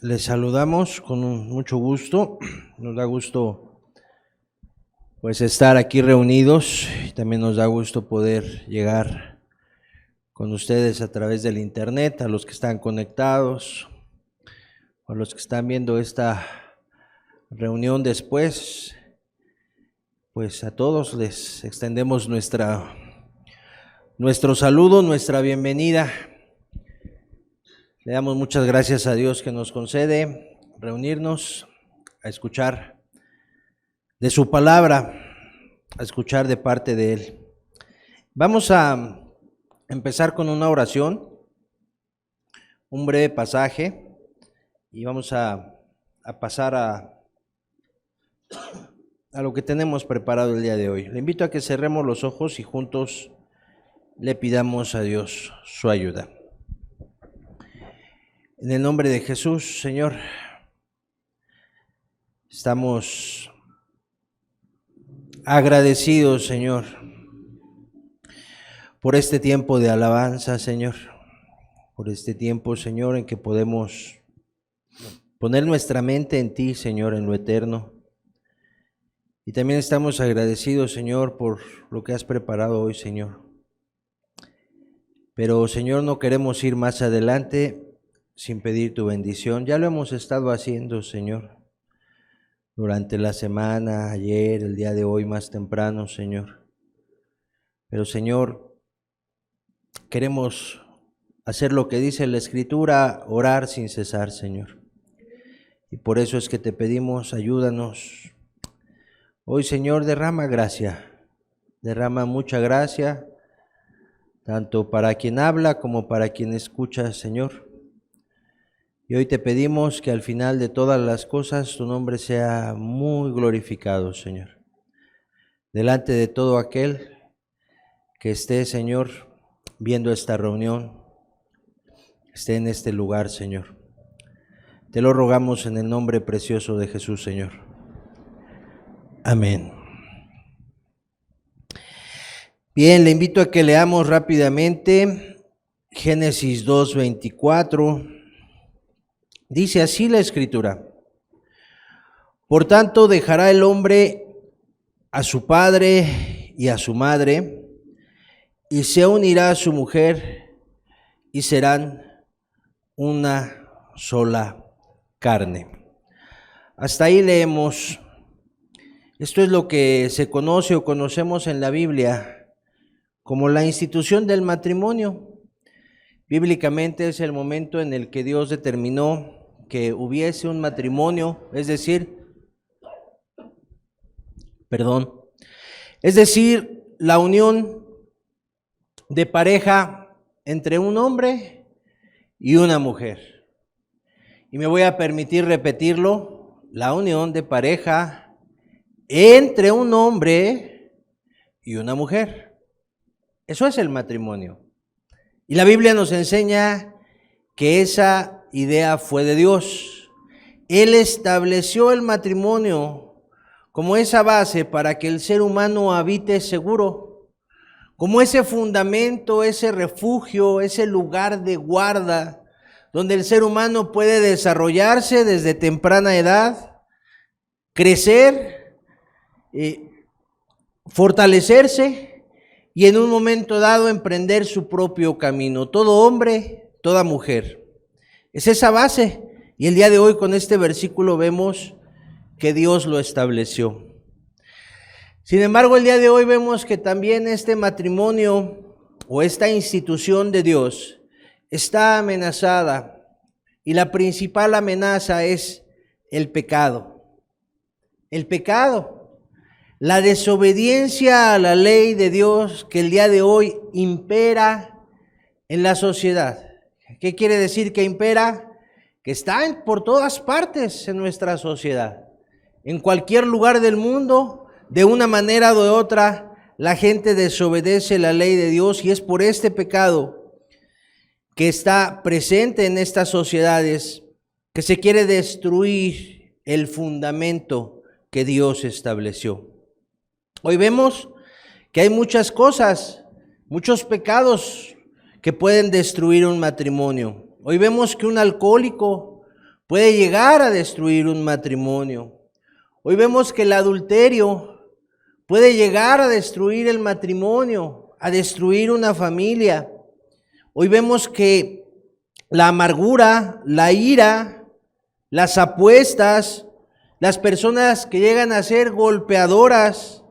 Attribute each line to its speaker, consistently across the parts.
Speaker 1: Les saludamos con mucho gusto. Nos da gusto pues estar aquí reunidos y también nos da gusto poder llegar con ustedes a través del internet, a los que están conectados, a los que están viendo esta reunión después. Pues a todos les extendemos nuestro saludo, nuestra bienvenida. Le damos muchas gracias a Dios que nos concede reunirnos a escuchar de su palabra, a escuchar de parte de Él. Vamos a empezar con una oración, un breve pasaje, y vamos a pasar a lo que tenemos preparado el día de hoy. Le invito a que cerremos los ojos y juntos le pidamos a Dios su ayuda. En el nombre de Jesús, Señor, estamos agradecidos, Señor, por este tiempo de alabanza, Señor, por este tiempo, Señor, en que podemos poner nuestra mente en ti, Señor, en lo eterno. Y también estamos agradecidos, Señor, por lo que has preparado hoy, Señor. Pero, Señor, no queremos ir más adelante sin pedir tu bendición. Ya lo hemos estado haciendo, Señor, durante la semana, ayer, el día de hoy, más temprano, Señor. Pero, Señor, queremos hacer lo que dice la Escritura, orar sin cesar, Señor. Y por eso es que te pedimos, ayúdanos. Hoy, Señor, derrama gracia, derrama mucha gracia, tanto para quien habla como para quien escucha, Señor. Y hoy te pedimos que al final de todas las cosas tu nombre sea muy glorificado, Señor. Delante de todo aquel que esté, Señor, viendo esta reunión, esté en este lugar, Señor. Te lo rogamos en el nombre precioso de Jesús, Señor. Amén. Bien, le invito a que leamos rápidamente Génesis 2:24. Dice así la Escritura: por tanto dejará el hombre a su padre y a su madre, y se unirá a su mujer, y serán una sola carne. Hasta ahí leemos. Esto es lo que se conoce o conocemos en la Biblia como la institución del matrimonio. Bíblicamente es el momento en el que Dios determinó que hubiese un matrimonio, es decir, la unión de pareja entre un hombre y una mujer. Y me voy a permitir repetirlo, la unión de pareja entre un hombre y una mujer. Eso es el matrimonio. Y la Biblia nos enseña que esa idea fue de Dios. Él estableció el matrimonio como esa base para que el ser humano habite seguro, como ese fundamento, ese refugio, ese lugar de guarda, donde el ser humano puede desarrollarse desde temprana edad, crecer, fortalecerse y en un momento dado emprender su propio camino. Todo hombre, toda mujer. Es esa base. Y el día de hoy con este versículo vemos que Dios lo estableció. Sin embargo, el día de hoy vemos que también este matrimonio o esta institución de Dios está amenazada. Y la principal amenaza es el pecado. El pecado. La desobediencia a la ley de Dios que el día de hoy impera en la sociedad. ¿Qué quiere decir que impera? Que está por todas partes en nuestra sociedad. En cualquier lugar del mundo, de una manera o de otra, la gente desobedece la ley de Dios y es por este pecado que está presente en estas sociedades que se quiere destruir el fundamento que Dios estableció. Hoy vemos que hay muchas cosas, muchos pecados que pueden destruir un matrimonio. Hoy vemos que un alcohólico puede llegar a destruir un matrimonio. Hoy vemos que el adulterio puede llegar a destruir el matrimonio, a destruir una familia. Hoy vemos que la amargura, la ira, las apuestas, las personas que llegan a ser golpeadoras,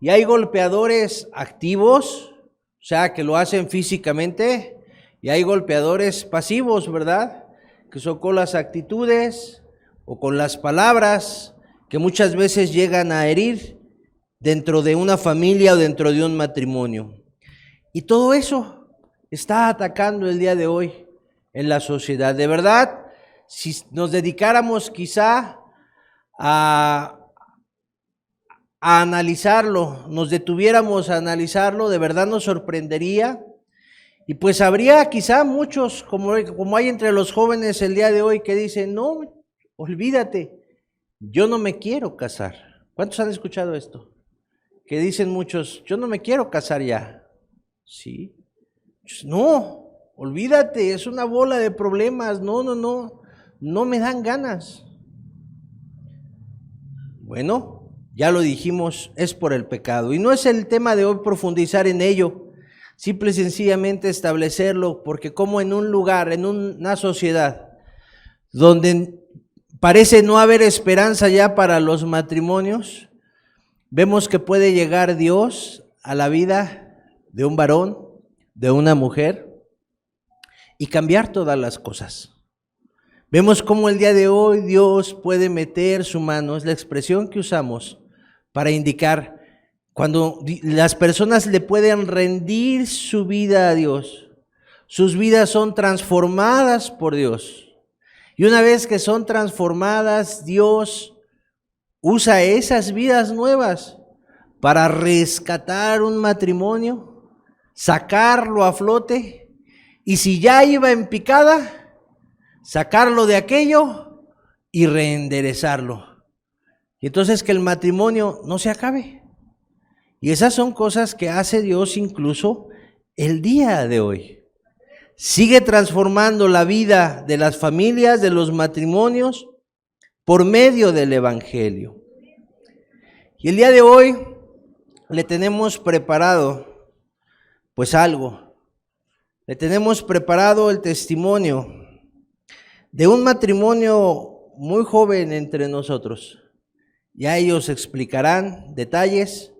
Speaker 1: y hay golpeadores activos, o sea, que lo hacen físicamente, y hay golpeadores pasivos, ¿verdad? Que son con las actitudes o con las palabras que muchas veces llegan a herir dentro de una familia o dentro de un matrimonio. Y todo eso está atacando el día de hoy en la sociedad. De verdad, si nos dedicáramos quizá a analizarlo, nos detuviéramos a analizarlo, de verdad nos sorprendería. Y pues habría quizá muchos, como hay entre los jóvenes el día de hoy, que dicen, no, olvídate, yo no me quiero casar. ¿Cuántos han escuchado esto? Que dicen muchos, yo no me quiero casar ya. Sí. No, olvídate, es una bola de problemas, no me dan ganas. Bueno, ya lo dijimos, es por el pecado. Y no es el tema de hoy profundizar en ello, simple y sencillamente establecerlo, porque como en un lugar, en una sociedad, donde parece no haber esperanza ya para los matrimonios, vemos que puede llegar Dios a la vida de un varón, de una mujer, y cambiar todas las cosas. Vemos cómo el día de hoy Dios puede meter su mano, es la expresión que usamos para indicar cuando las personas le pueden rendir su vida a Dios. Sus vidas son transformadas por Dios. Y una vez que son transformadas, Dios usa esas vidas nuevas para rescatar un matrimonio, sacarlo a flote, y si ya iba en picada, sacarlo de aquello y reenderezarlo. Y entonces que el matrimonio no se acabe. Y esas son cosas que hace Dios incluso el día de hoy. Sigue transformando la vida de las familias, de los matrimonios, por medio del Evangelio. Y el día de hoy le tenemos preparado, pues algo. Le tenemos preparado el testimonio de un matrimonio muy joven entre nosotros. Ya ellos explicarán detalles,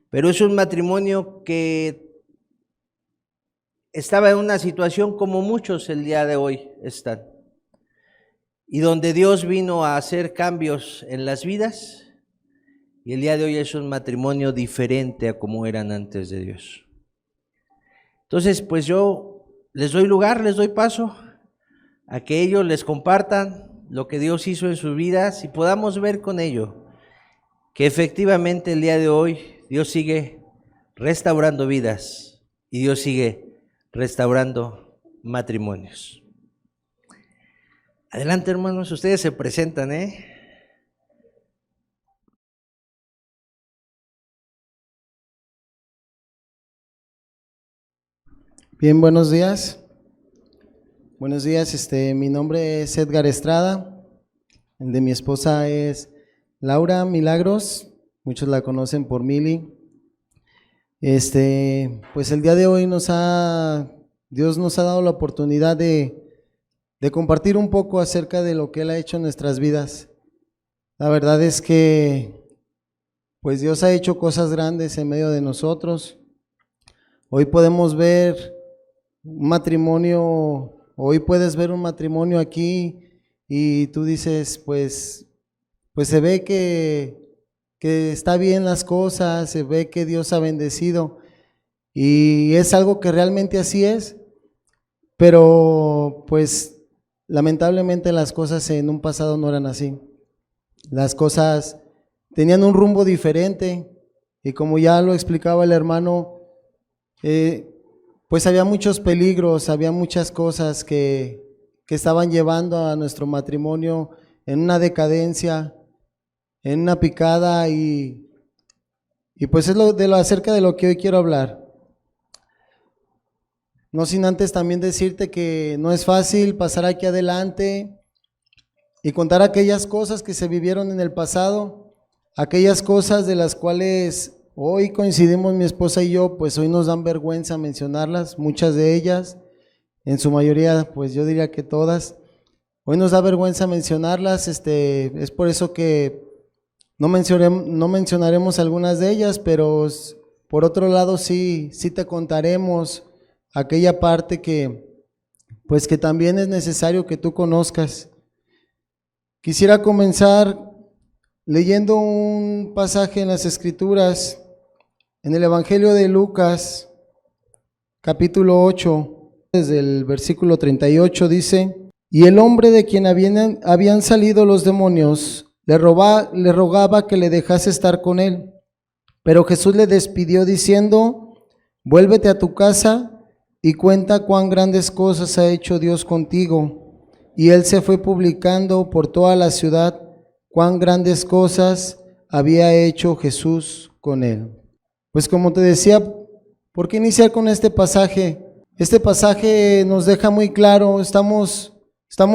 Speaker 1: pero es un matrimonio que estaba en una situación como muchos el día de hoy están, y donde Dios vino a hacer cambios en las vidas, y el día de hoy es un matrimonio diferente a como eran antes de Dios. Entonces, pues yo les doy lugar, les doy paso a que ellos les compartan lo que Dios hizo en sus vidas y podamos ver con ello que efectivamente el día de hoy Dios sigue restaurando vidas y Dios sigue restaurando matrimonios. Adelante, hermanos, ustedes se presentan,
Speaker 2: Bien, buenos días. Buenos días, mi nombre es Edgar Estrada, el de mi esposa es Laura Milagros, muchos la conocen por Mili. Pues el día de hoy Dios nos ha dado la oportunidad de compartir un poco acerca de lo que Él ha hecho en nuestras vidas. La verdad es que pues Dios ha hecho cosas grandes en medio de nosotros. Hoy podemos ver un matrimonio. Hoy puedes ver un matrimonio aquí y tú dices, pues se ve que está bien las cosas, se ve que Dios ha bendecido y es algo que realmente así es, pero pues lamentablemente las cosas en un pasado no eran así. Las cosas tenían un rumbo diferente y como ya lo explicaba el hermano, pues había muchos peligros, había muchas cosas que estaban llevando a nuestro matrimonio en una decadencia, en una picada y pues es acerca de lo que hoy quiero hablar. No sin antes también decirte que no es fácil pasar aquí adelante y contar aquellas cosas que se vivieron en el pasado, aquellas cosas de las cuales hoy coincidimos mi esposa y yo, pues hoy nos dan vergüenza mencionarlas, muchas de ellas, en su mayoría, pues yo diría que todas. Hoy nos da vergüenza mencionarlas, es por eso que no mencionaremos algunas de ellas, pero por otro lado sí te contaremos aquella parte que, pues que también es necesario que tú conozcas. Quisiera comenzar leyendo un pasaje en las Escrituras, en el Evangelio de Lucas, capítulo 8, desde el versículo 38 dice: y el hombre de quien habían salido los demonios le rogaba que le dejase estar con él. Pero Jesús le despidió diciendo: vuélvete a tu casa y cuenta cuán grandes cosas ha hecho Dios contigo. Y él se fue publicando por toda la ciudad cuán grandes cosas había hecho Jesús con él. Pues como te decía, ¿por qué iniciar con este pasaje? Este pasaje nos deja muy claro, estamos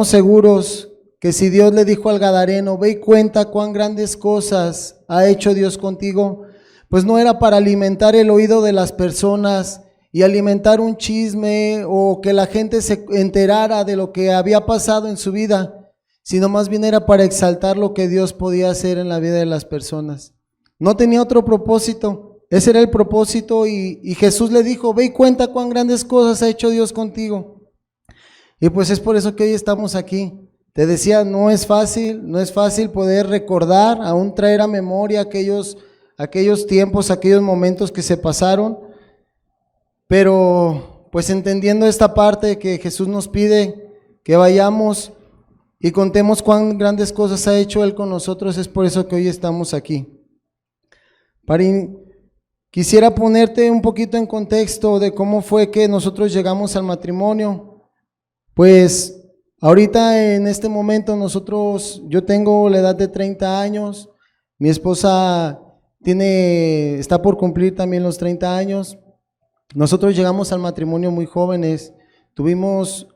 Speaker 2: seguros que si Dios le dijo al gadareno: ve y cuenta cuán grandes cosas ha hecho Dios contigo, pues no era para alimentar el oído de las personas y alimentar un chisme o que la gente se enterara de lo que había pasado en su vida, sino más bien era para exaltar lo que Dios podía hacer en la vida de las personas. No tenía otro propósito, ese era el propósito, y Jesús le dijo: ve y cuenta cuán grandes cosas ha hecho Dios contigo. Y pues es por eso que hoy estamos aquí. Te decía, no es fácil poder recordar, aún traer a memoria aquellos tiempos, aquellos momentos que se pasaron, pero pues entendiendo esta parte que Jesús nos pide que vayamos y contemos cuán grandes cosas ha hecho Él con nosotros, es por eso que hoy estamos aquí. Quisiera ponerte un poquito en contexto de cómo fue que nosotros llegamos al matrimonio. Pues ahorita en este momento yo tengo la edad de 30 años, mi esposa está por cumplir también los 30 años. Nosotros llegamos al matrimonio muy jóvenes, tuvimos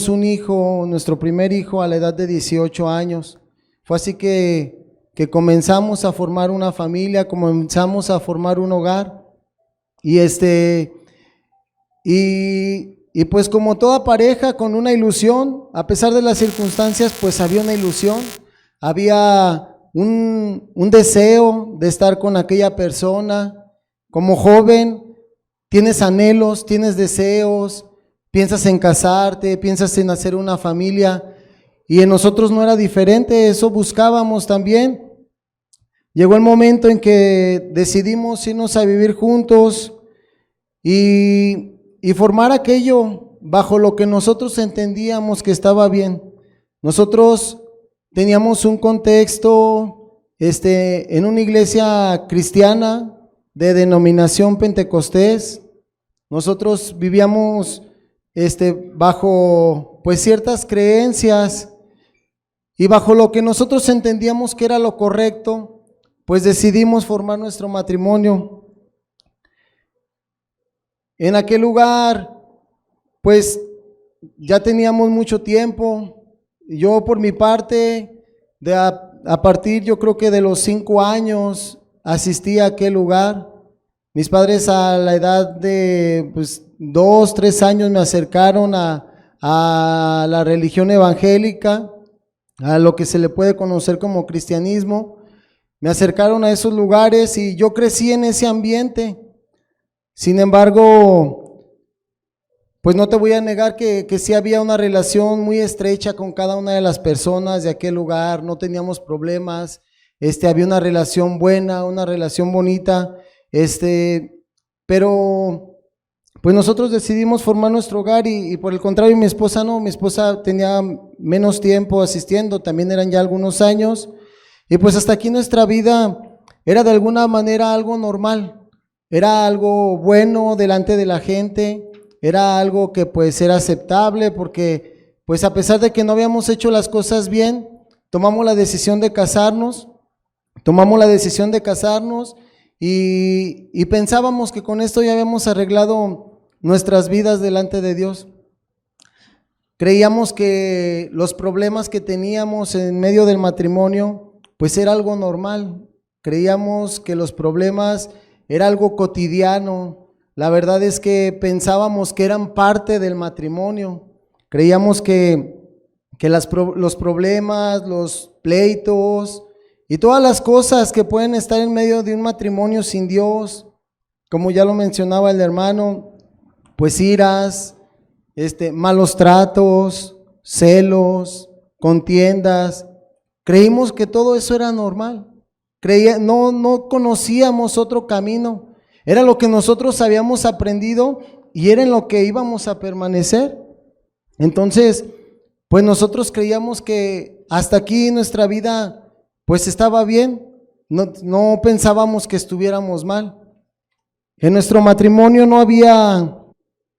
Speaker 2: un hijo, nuestro primer hijo, a la edad de 18 años. Fue así que comenzamos a formar una familia, comenzamos a formar un hogar, y pues como toda pareja con una ilusión, a pesar de las circunstancias, pues había una ilusión, había un deseo de estar con aquella persona. Como joven tienes anhelos, tienes deseos, piensas en casarte, piensas en hacer una familia, y en nosotros no era diferente, eso buscábamos también. Llegó el momento en que decidimos irnos a vivir juntos y formar aquello bajo lo que nosotros entendíamos que estaba bien. Nosotros teníamos un contexto en una iglesia cristiana de denominación pentecostés. Nosotros vivíamos bajo pues ciertas creencias, y bajo lo que nosotros entendíamos que era lo correcto, pues decidimos formar nuestro matrimonio. En aquel lugar, pues ya teníamos mucho tiempo. Yo por mi parte, a partir yo creo que de los 5 años, asistí a aquel lugar. Mis padres a la edad de 2, 3 años me acercaron a la religión evangélica, a lo que se le puede conocer como cristianismo. Me acercaron a esos lugares y yo crecí en ese ambiente. Sin embargo, pues no te voy a negar que sí había una relación muy estrecha con cada una de las personas de aquel lugar, no teníamos problemas, había una relación buena, una relación bonita, pero pues nosotros decidimos formar nuestro hogar y por el contrario mi esposa no, mi esposa tenía menos tiempo asistiendo, también eran ya algunos años, y pues hasta aquí nuestra vida era de alguna manera algo normal, era algo bueno delante de la gente, era algo que pues era aceptable porque pues a pesar de que no habíamos hecho las cosas bien, tomamos la decisión de casarnos y pensábamos que con esto ya habíamos arreglado nuestras vidas delante de Dios. Creíamos que los problemas que teníamos en medio del matrimonio, pues era algo normal. Creíamos que los problemas era algo cotidiano. La verdad es que pensábamos que eran parte del matrimonio. Creíamos que los problemas, los pleitos y todas las cosas que pueden estar en medio de un matrimonio sin Dios, como ya lo mencionaba el hermano, pues iras, malos tratos, celos, contiendas. Creímos que todo eso era normal. No conocíamos otro camino. Era lo que nosotros habíamos aprendido y era en lo que íbamos a permanecer. Entonces, pues nosotros creíamos que hasta aquí nuestra vida pues estaba bien. No pensábamos que estuviéramos mal. En nuestro matrimonio no había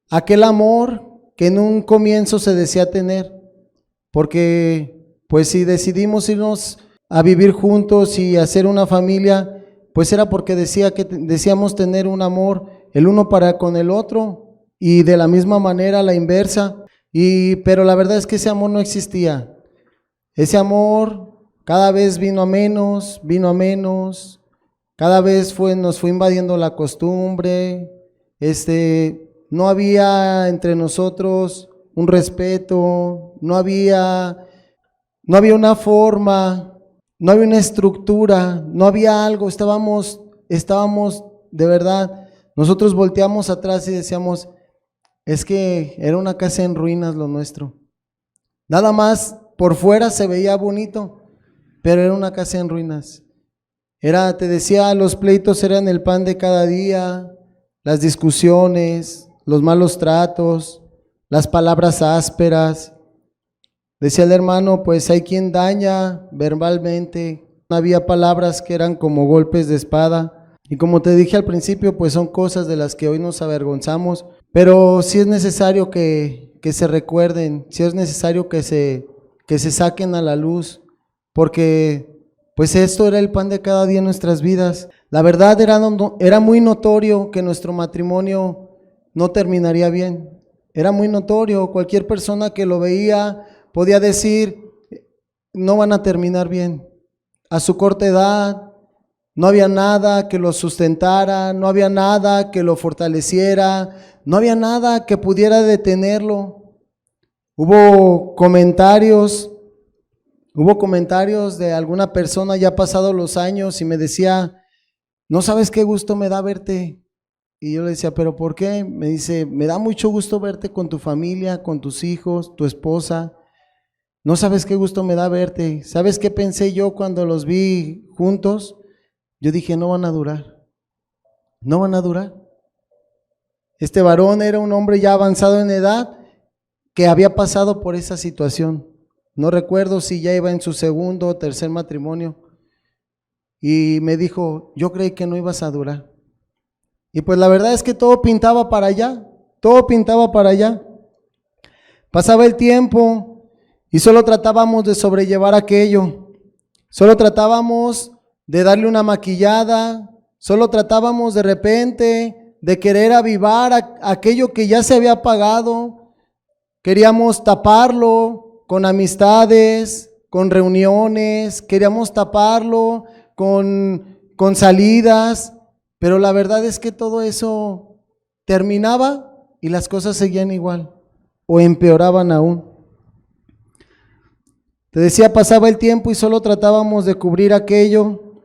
Speaker 2: aquel amor que en un comienzo se decía tener, porque pues si decidimos irnos a vivir juntos y hacer una familia, pues era porque decíamos tener un amor el uno para con el otro y de la misma manera la inversa, pero la verdad es que ese amor no existía. Ese amor cada vez vino a menos, cada vez nos fue invadiendo la costumbre, no había entre nosotros un respeto, no había una forma, no había una estructura, no había algo, estábamos de verdad, nosotros volteamos atrás y decíamos, es que era una casa en ruinas lo nuestro. Nada más por fuera se veía bonito, pero era una casa en ruinas. Te decía, los pleitos eran el pan de cada día, las discusiones, los malos tratos, las palabras ásperas. Decía el hermano, pues hay quien daña verbalmente. Había palabras que eran como golpes de espada. Y como te dije al principio, pues son cosas de las que hoy nos avergonzamos. Pero sí es necesario que se recuerden, sí es necesario que se saquen a la luz, porque pues esto era el pan de cada día en nuestras vidas. La verdad era muy notorio que nuestro matrimonio no terminaría bien. Era muy notorio, cualquier persona que lo veía podía decir, no van a terminar bien. A su corta edad no había nada que lo sustentara, no había nada que lo fortaleciera, no había nada que pudiera detenerlo. Hubo comentarios de alguna persona ya pasados los años y me decía, no sabes qué gusto me da verte. Y yo le decía, ¿pero por qué? Me dice, me da mucho gusto verte con tu familia, con tus hijos, tu esposa. No sabes qué gusto me da verte. ¿Sabes qué pensé yo cuando los vi juntos? Yo dije, no van a durar. No van a durar. Este varón era un hombre ya avanzado en edad que había pasado por esa situación. No recuerdo si ya iba en su segundo o tercer matrimonio. Y me dijo, yo creí que no ibas a durar. Y pues la verdad es que todo pintaba para allá, todo pintaba para allá. Pasaba el tiempo y solo tratábamos de sobrellevar aquello, solo tratábamos de darle una maquillada, solo tratábamos de repente de querer avivar aquello que ya se había apagado. Queríamos taparlo con amistades, con reuniones, queríamos taparlo con salidas, pero la verdad es que todo eso terminaba y las cosas seguían igual o empeoraban aún. Te decía, pasaba el tiempo y solo tratábamos de cubrir aquello.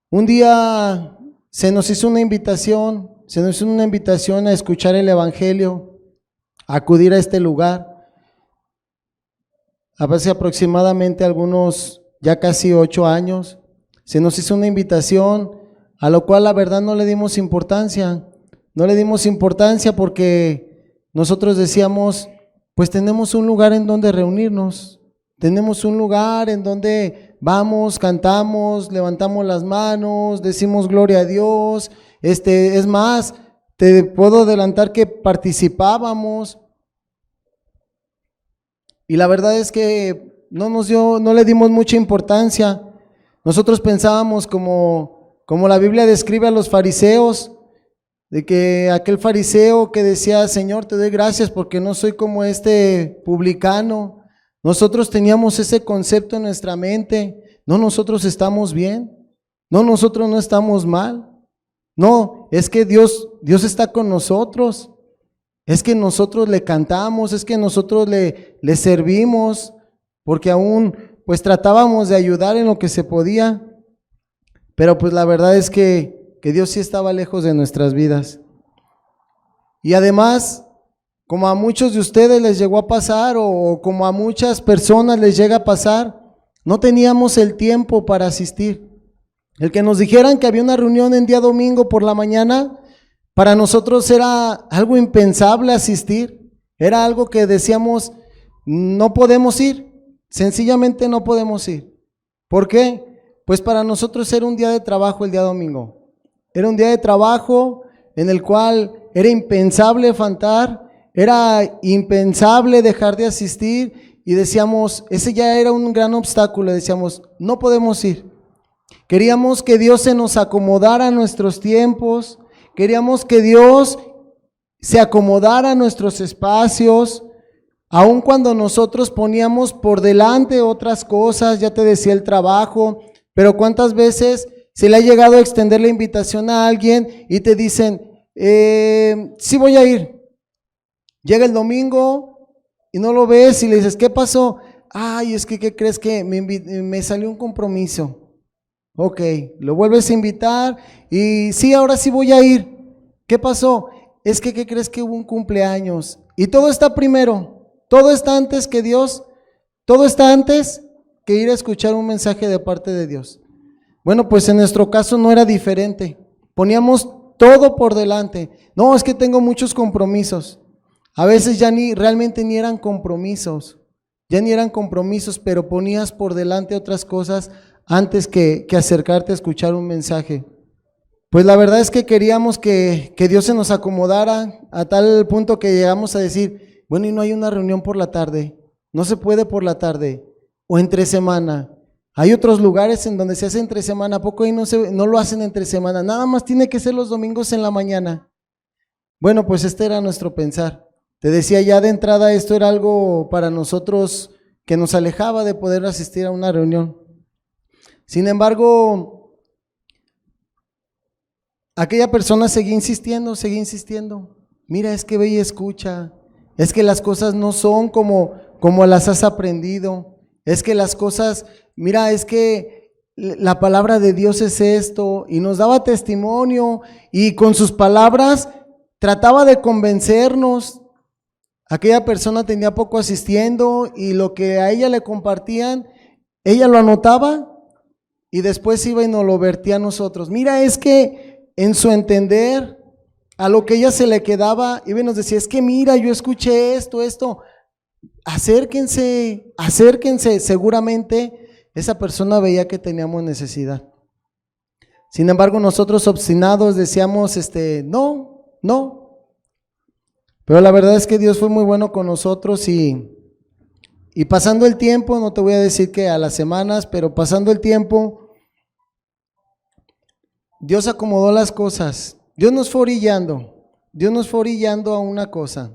Speaker 2: Un día se nos hizo una invitación a escuchar el evangelio, a acudir a este lugar. Hace aproximadamente algunos, ya casi 8 años, se nos hizo una invitación, a lo cual la verdad no le dimos importancia. No le dimos importancia porque nosotros decíamos, pues tenemos un lugar en donde reunirnos, tenemos un lugar en donde vamos, cantamos, levantamos las manos, decimos gloria a Dios. Es más, te puedo adelantar que participábamos. Y la verdad es que no le dimos mucha importancia. Nosotros pensábamos como la Biblia describe a los fariseos, de que aquel fariseo que decía, Señor, te doy gracias porque no soy como este publicano. Nosotros teníamos ese concepto en nuestra mente, no, nosotros estamos bien, no, nosotros no estamos mal, no, es que Dios está con nosotros, es que nosotros le cantamos, es que nosotros le servimos, porque aún pues tratábamos de ayudar en lo que se podía, pero pues la verdad es que Dios sí estaba lejos de nuestras vidas. Y además, como a muchos de ustedes les llegó a pasar, o como a muchas personas les llega a pasar, no teníamos el tiempo para asistir. El que nos dijeran que había una reunión en día domingo por la mañana, para nosotros era algo impensable asistir, era algo que decíamos, no podemos ir, sencillamente no podemos ir. ¿Por qué? Pues para nosotros era un día de trabajo el día domingo. Era un día de trabajo en el cual era impensable faltar, era impensable dejar de asistir y decíamos, ese ya era un gran obstáculo, decíamos, no podemos ir. Queríamos que Dios se nos acomodara a nuestros tiempos, queríamos que Dios se acomodara a nuestros espacios, aun cuando nosotros poníamos por delante otras cosas, ya te decía el trabajo, pero ¿cuántas veces se le ha llegado a extender la invitación a alguien y te dicen, sí voy a ir? Llega el domingo y no lo ves y le dices, ¿qué pasó? Ay, es que, ¿qué crees que me salió un compromiso? Ok, lo vuelves a invitar y sí, ahora sí voy a ir. ¿Qué pasó? Es que, ¿qué crees que hubo un cumpleaños? Y todo está primero, todo está antes que Dios, todo está antes que ir a escuchar un mensaje de parte de Dios. Bueno, pues en nuestro caso no era diferente, poníamos todo por delante. No, es que tengo muchos compromisos. A veces ya realmente ni eran compromisos, pero ponías por delante otras cosas antes que acercarte a escuchar un mensaje. Pues la verdad es que queríamos que Dios se nos acomodara a tal punto que llegamos a decir, bueno, y no hay una reunión por la tarde, no se puede por la tarde o entre semana. Hay otros lugares en donde se hace entre semana, ¿a poco ahí no lo hacen entre semana? Nada más tiene que ser los domingos en la mañana. Bueno, pues este era nuestro pensar. Te decía ya de entrada, esto era algo para nosotros que nos alejaba de poder asistir a una reunión. Sin embargo, aquella persona seguía insistiendo. Mira, es que ve y escucha, es que las cosas no son como las has aprendido, es que las cosas, mira, es que la palabra de Dios es esto, y nos daba testimonio, y con sus palabras trataba de convencernos. Aquella persona tenía poco asistiendo, y lo que a ella le compartían, ella lo anotaba, y después iba y nos lo vertía a nosotros. Mira, es que en su entender, a lo que ella se le quedaba, iba y nos decía, es que mira, yo escuché esto, acérquense, seguramente esa persona veía que teníamos necesidad. Sin embargo, nosotros obstinados decíamos, no. Pero la verdad es que Dios fue muy bueno con nosotros y pasando el tiempo, no te voy a decir que a las semanas, pero pasando el tiempo, Dios acomodó las cosas. Dios nos fue orillando a una cosa.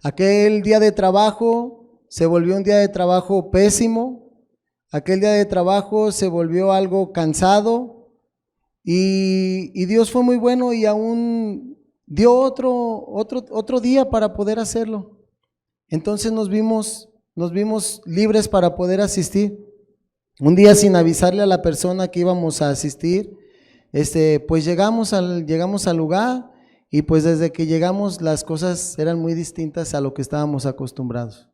Speaker 2: Aquel día de trabajo se volvió un día de trabajo pésimo, aquel día de trabajo se volvió algo cansado y Dios fue muy bueno y aún dio otro día para poder hacerlo. Entonces nos vimos libres para poder asistir. Un día sin avisarle a la persona que íbamos a asistir, pues llegamos al lugar. Y pues desde que llegamos las cosas eran muy distintas a lo que estábamos acostumbrados.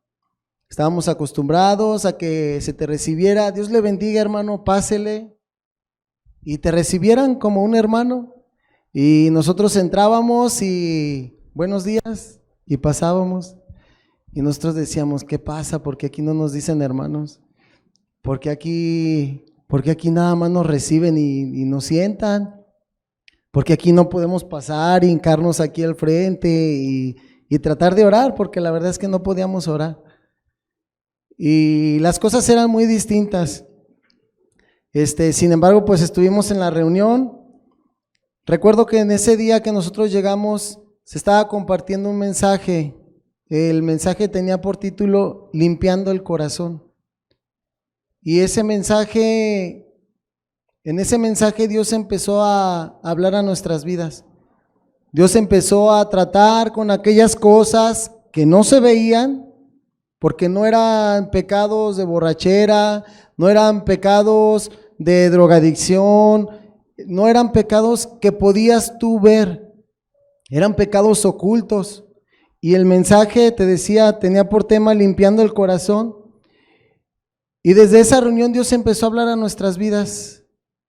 Speaker 2: Estábamos acostumbrados a que se te recibiera, Dios le bendiga hermano, pásele, y te recibieran como un hermano. Y nosotros entrábamos y buenos días, y pasábamos. Y nosotros decíamos, ¿qué pasa? ¿Por qué aquí no nos dicen hermanos? ¿Por qué aquí nada más nos reciben y nos sientan? Porque aquí no podemos pasar, hincarnos aquí al frente y tratar de orar, porque la verdad es que no podíamos orar. Y las cosas eran muy distintas. Sin embargo, pues estuvimos en la reunión Recuerdo que en ese día que nosotros llegamos, se estaba compartiendo un mensaje. El mensaje tenía por título Limpiando el corazón. Y en ese mensaje Dios empezó a hablar a nuestras vidas. Dios empezó a tratar con aquellas cosas que no se veían, porque no eran pecados de borrachera, no eran pecados de drogadicción, no eran pecados que podías tú ver, eran pecados ocultos. Y el mensaje, te decía, tenía por tema limpiando el corazón. Y desde esa reunión Dios empezó a hablar a nuestras vidas.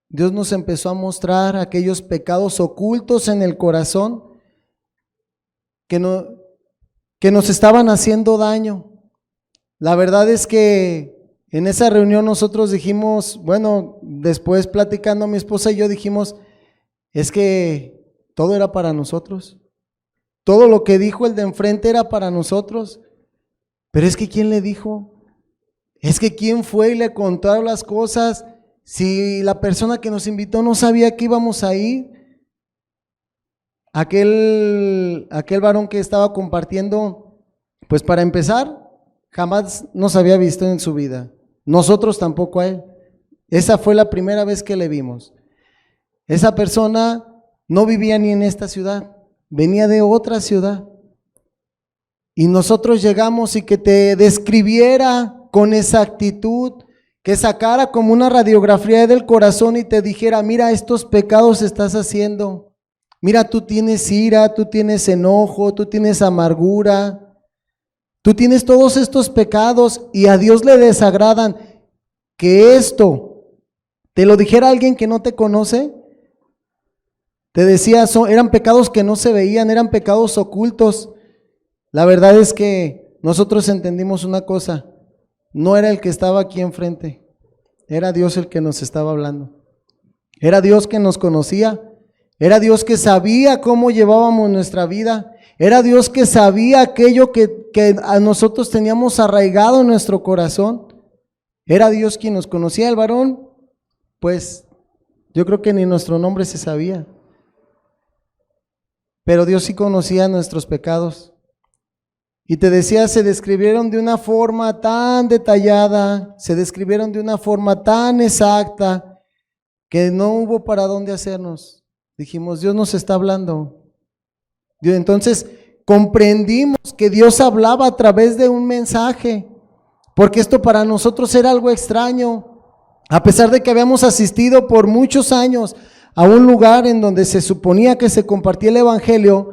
Speaker 2: Dios nos empezó a mostrar aquellos pecados ocultos en el corazón que nos estaban haciendo daño. La verdad es que en esa reunión nosotros dijimos, bueno, después platicando mi esposa y yo dijimos, es que todo era para nosotros. Todo lo que dijo el de enfrente era para nosotros. Pero es que ¿quién le dijo? Es que ¿quién fue y le contó las cosas? Si la persona que nos invitó no sabía que íbamos a ir. Aquel varón que estaba compartiendo, pues para empezar, jamás nos había visto en su vida. Nosotros tampoco a él. Esa fue la primera vez que le vimos. Esa persona no vivía ni en esta ciudad, venía de otra ciudad. Y nosotros llegamos y que te describiera con exactitud, que sacara como una radiografía del corazón y te dijera, mira, estos pecados estás haciendo. Mira, tú tienes ira, tú tienes enojo, tú tienes amargura, tú tienes todos estos pecados y a Dios le desagradan. Que esto te lo dijera alguien que no te conoce, te decía, eran pecados que no se veían, eran pecados ocultos. La verdad es que nosotros entendimos una cosa, no era el que estaba aquí enfrente, era Dios el que nos estaba hablando. Era Dios que nos conocía, era Dios que sabía cómo llevábamos nuestra vida, era Dios que sabía aquello que a nosotros teníamos arraigado en nuestro corazón. Era Dios quien nos conocía. El varón, pues yo creo que ni nuestro nombre se sabía, pero Dios sí conocía nuestros pecados. Y te decía, se describieron de una forma tan detallada, se describieron de una forma tan exacta, que no hubo para dónde hacernos. Dijimos, Dios nos está hablando. Entonces comprendimos que Dios hablaba a través de un mensaje, porque esto para nosotros era algo extraño. A pesar de que habíamos asistido por muchos años a un lugar en donde se suponía que se compartía el evangelio,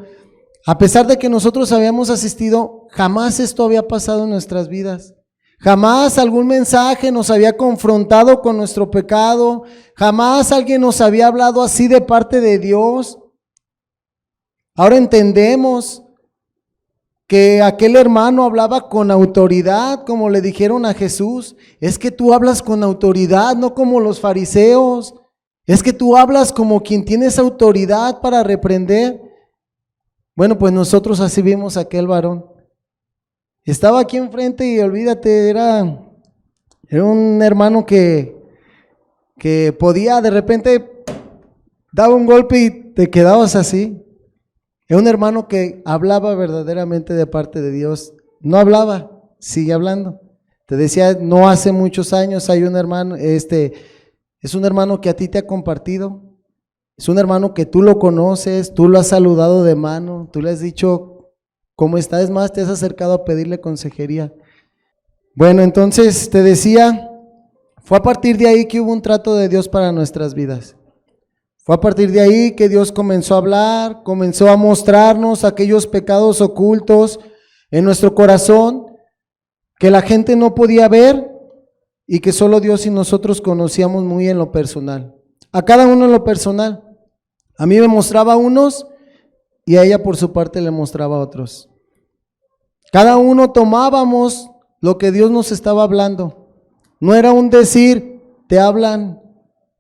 Speaker 2: a pesar de que nosotros habíamos asistido, jamás esto había pasado en nuestras vidas. Jamás algún mensaje nos había confrontado con nuestro pecado. Jamás alguien nos había hablado así de parte de Dios. Ahora entendemos que aquel hermano hablaba con autoridad, como le dijeron a Jesús. Es que tú hablas con autoridad, no como los fariseos. Es que tú hablas como quien tienes autoridad para reprender. Bueno, pues nosotros así vimos a aquel varón. Estaba aquí enfrente y olvídate, era un hermano que podía de repente, daba un golpe y te quedabas así. Era un hermano que hablaba verdaderamente de parte de Dios. No hablaba, sigue hablando. Te decía, no hace muchos años hay un hermano, es un hermano que a ti te ha compartido. Es un hermano que tú lo conoces, tú lo has saludado de mano, tú le has dicho cómo está, es más, te has acercado a pedirle consejería. Bueno, entonces te decía, fue a partir de ahí que hubo un trato de Dios para nuestras vidas. Fue a partir de ahí que Dios comenzó a hablar, comenzó a mostrarnos aquellos pecados ocultos en nuestro corazón que la gente no podía ver y que solo Dios y nosotros conocíamos muy en lo personal. A cada uno en lo personal. A mí me mostraba unos y a ella por su parte le mostraba otros. Cada uno tomábamos lo que Dios nos estaba hablando. No era un decir, te hablan,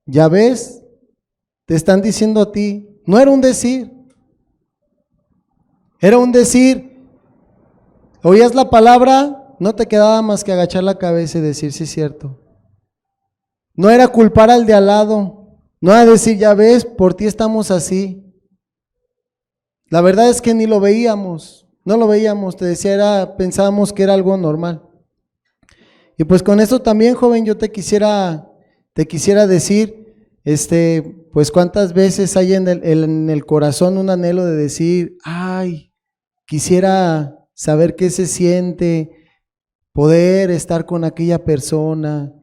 Speaker 2: ya ves, te están diciendo a ti. No era un decir. Era un decir, oías la palabra, no te quedaba más que agachar la cabeza y decir, sí es cierto. No era culpar al de al lado. No a decir, ya ves, por ti estamos así. La verdad es que ni lo veíamos, no lo veíamos, te decía, pensábamos que era algo normal. Y pues con eso también, joven, yo te quisiera decir, pues cuántas veces hay en el corazón un anhelo de decir, ay, quisiera saber qué se siente, poder estar con aquella persona,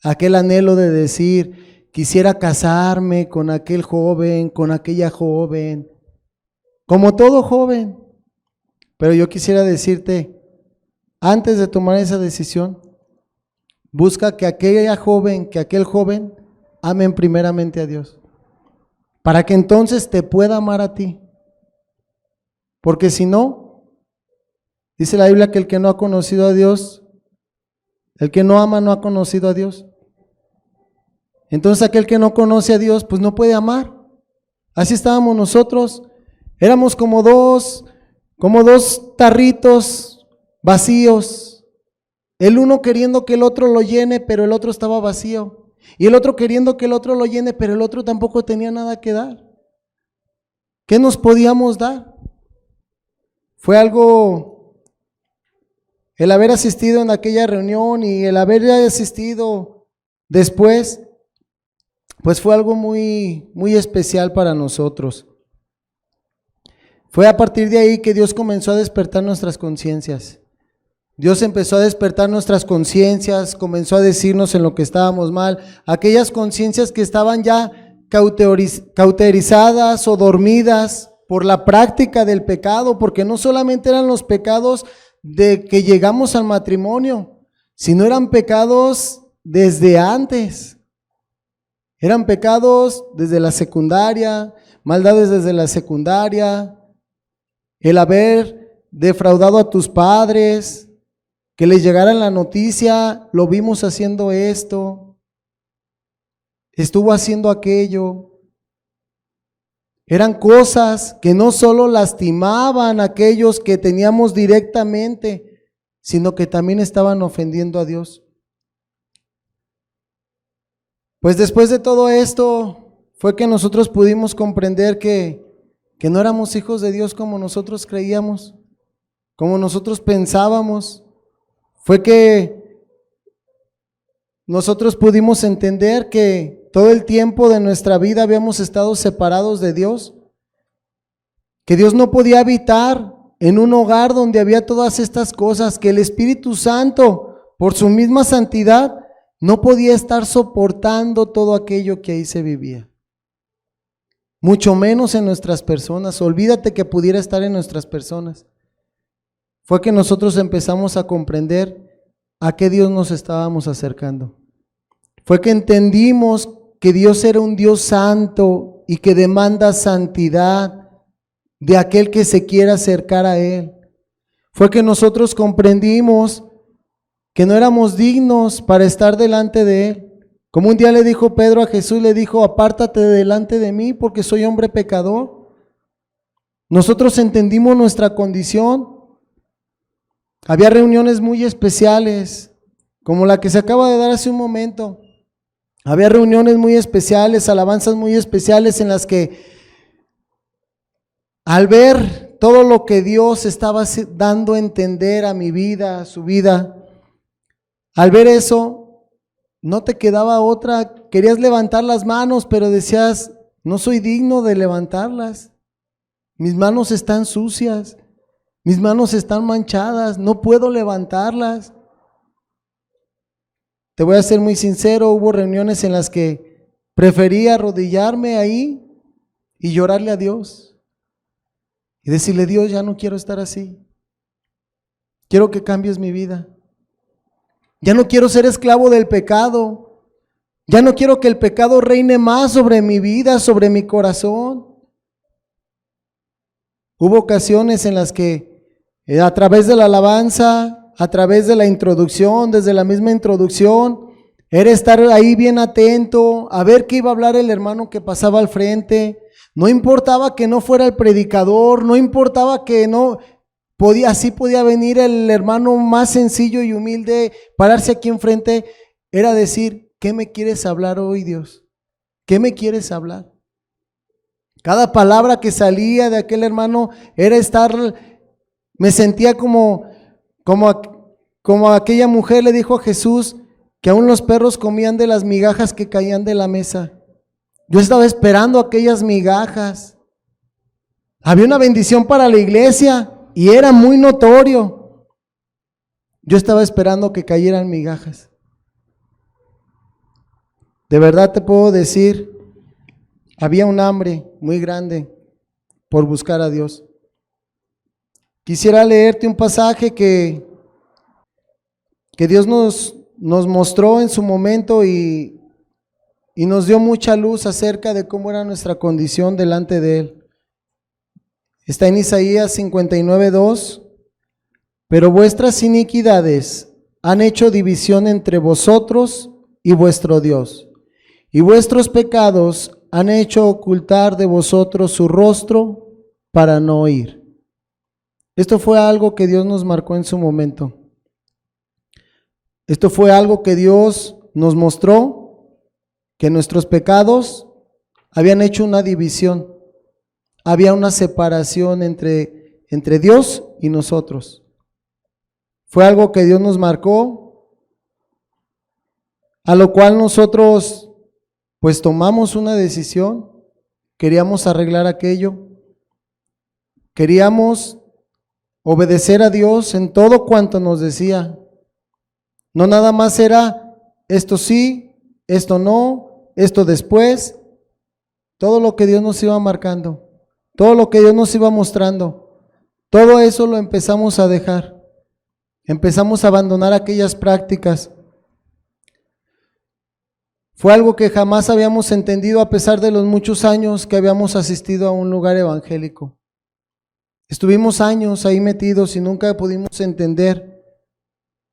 Speaker 2: aquel anhelo de decir, quisiera casarme con aquel joven, con aquella joven, como todo joven. Pero yo quisiera decirte, antes de tomar esa decisión, busca que aquella joven, que aquel joven amen primeramente a Dios, para que entonces te pueda amar a ti. Porque si no, dice la Biblia que el que no ha conocido a Dios, el que no ama no ha conocido a Dios. Entonces aquel que no conoce a Dios, pues no puede amar. Así estábamos nosotros, éramos como dos tarritos vacíos, el uno queriendo que el otro lo llene, pero el otro estaba vacío, y el otro queriendo que el otro lo llene, pero el otro tampoco tenía nada que dar. ¿Qué nos podíamos dar? Fue algo, el haber asistido en aquella reunión y el haber asistido después, pues fue algo muy, muy especial para nosotros. Fue a partir de ahí que Dios comenzó a despertar nuestras conciencias. Dios empezó a despertar nuestras conciencias, comenzó a decirnos en lo que estábamos mal, aquellas conciencias que estaban ya cauterizadas o dormidas por la práctica del pecado, porque no solamente eran los pecados de que llegamos al matrimonio, sino eran pecados desde antes. Eran pecados desde la secundaria, maldades desde la secundaria, el haber defraudado a tus padres, que les llegara la noticia, lo vimos haciendo esto, estuvo haciendo aquello. Eran cosas que no solo lastimaban a aquellos que teníamos directamente, sino que también estaban ofendiendo a Dios. Pues después de todo esto fue que nosotros pudimos comprender que no éramos hijos de Dios como nosotros creíamos, como nosotros pensábamos. Fue que nosotros pudimos entender que todo el tiempo de nuestra vida habíamos estado separados de Dios, que Dios no podía habitar en un hogar donde había todas estas cosas, que el Espíritu Santo, por su misma santidad, no podía estar soportando todo aquello que ahí se vivía. Mucho menos en nuestras personas. Olvídate que pudiera estar en nuestras personas. Fue que nosotros empezamos a comprender a qué Dios nos estábamos acercando. Fue que entendimos que Dios era un Dios santo y que demanda santidad de aquel que se quiera acercar a Él. Fue que nosotros comprendimos que no éramos dignos para estar delante de Él. Como un día le dijo Pedro a Jesús, le dijo, apártate delante de mí porque soy hombre pecador. Nosotros entendimos nuestra condición. Había reuniones muy especiales, como la que se acaba de dar hace un momento. Había reuniones muy especiales, alabanzas muy especiales en las que al ver todo lo que Dios estaba dando a entender a mi vida, a su vida, al ver eso, no te quedaba otra, querías levantar las manos, pero decías, no soy digno de levantarlas. Mis manos están sucias, mis manos están manchadas, no puedo levantarlas. Te voy a ser muy sincero, hubo reuniones en las que preferí arrodillarme ahí y llorarle a Dios y decirle, Dios, ya no quiero estar así. Quiero que cambies mi vida. Ya no quiero ser esclavo del pecado. Ya no quiero que el pecado reine más sobre mi vida, sobre mi corazón. Hubo ocasiones en las que a través de la alabanza, a través de la introducción, desde la misma introducción, era estar ahí bien atento, a ver qué iba a hablar el hermano que pasaba al frente. No importaba que no fuera el predicador, no importaba que no podía, así podía venir el hermano más sencillo y humilde, pararse aquí enfrente, era decir, ¿qué me quieres hablar hoy, Dios? ¿qué me quieres hablar? Cada palabra que salía de aquel hermano era me sentía como aquella mujer le dijo a Jesús que aún los perros comían de las migajas que caían de la mesa. Yo estaba esperando aquellas migajas. Había una bendición para la iglesia y era muy notorio. Yo estaba esperando que cayeran migajas. De verdad te puedo decir, había un hambre muy grande por buscar a Dios. Quisiera leerte un pasaje que Dios nos mostró en su momento y nos dio mucha luz acerca de cómo era nuestra condición delante de Él. Está en Isaías 59:2. Pero vuestras iniquidades han hecho división entre vosotros y vuestro Dios, y vuestros pecados han hecho ocultar de vosotros su rostro para no oír. Esto fue algo que Dios nos marcó en su momento. Esto fue algo que Dios nos mostró, que nuestros pecados habían hecho una división, había una separación entre Dios y nosotros. Fue algo que Dios nos marcó, a lo cual nosotros pues tomamos una decisión, queríamos arreglar aquello, queríamos obedecer a Dios en todo cuanto nos decía. No nada más era esto sí, esto no, esto después, todo lo que Dios nos iba marcando, todo lo que Dios nos iba mostrando, todo eso lo empezamos a dejar. Empezamos a abandonar aquellas prácticas. Fue algo que jamás habíamos entendido a pesar de los muchos años que habíamos asistido a un lugar evangélico. Estuvimos años ahí metidos y nunca pudimos entender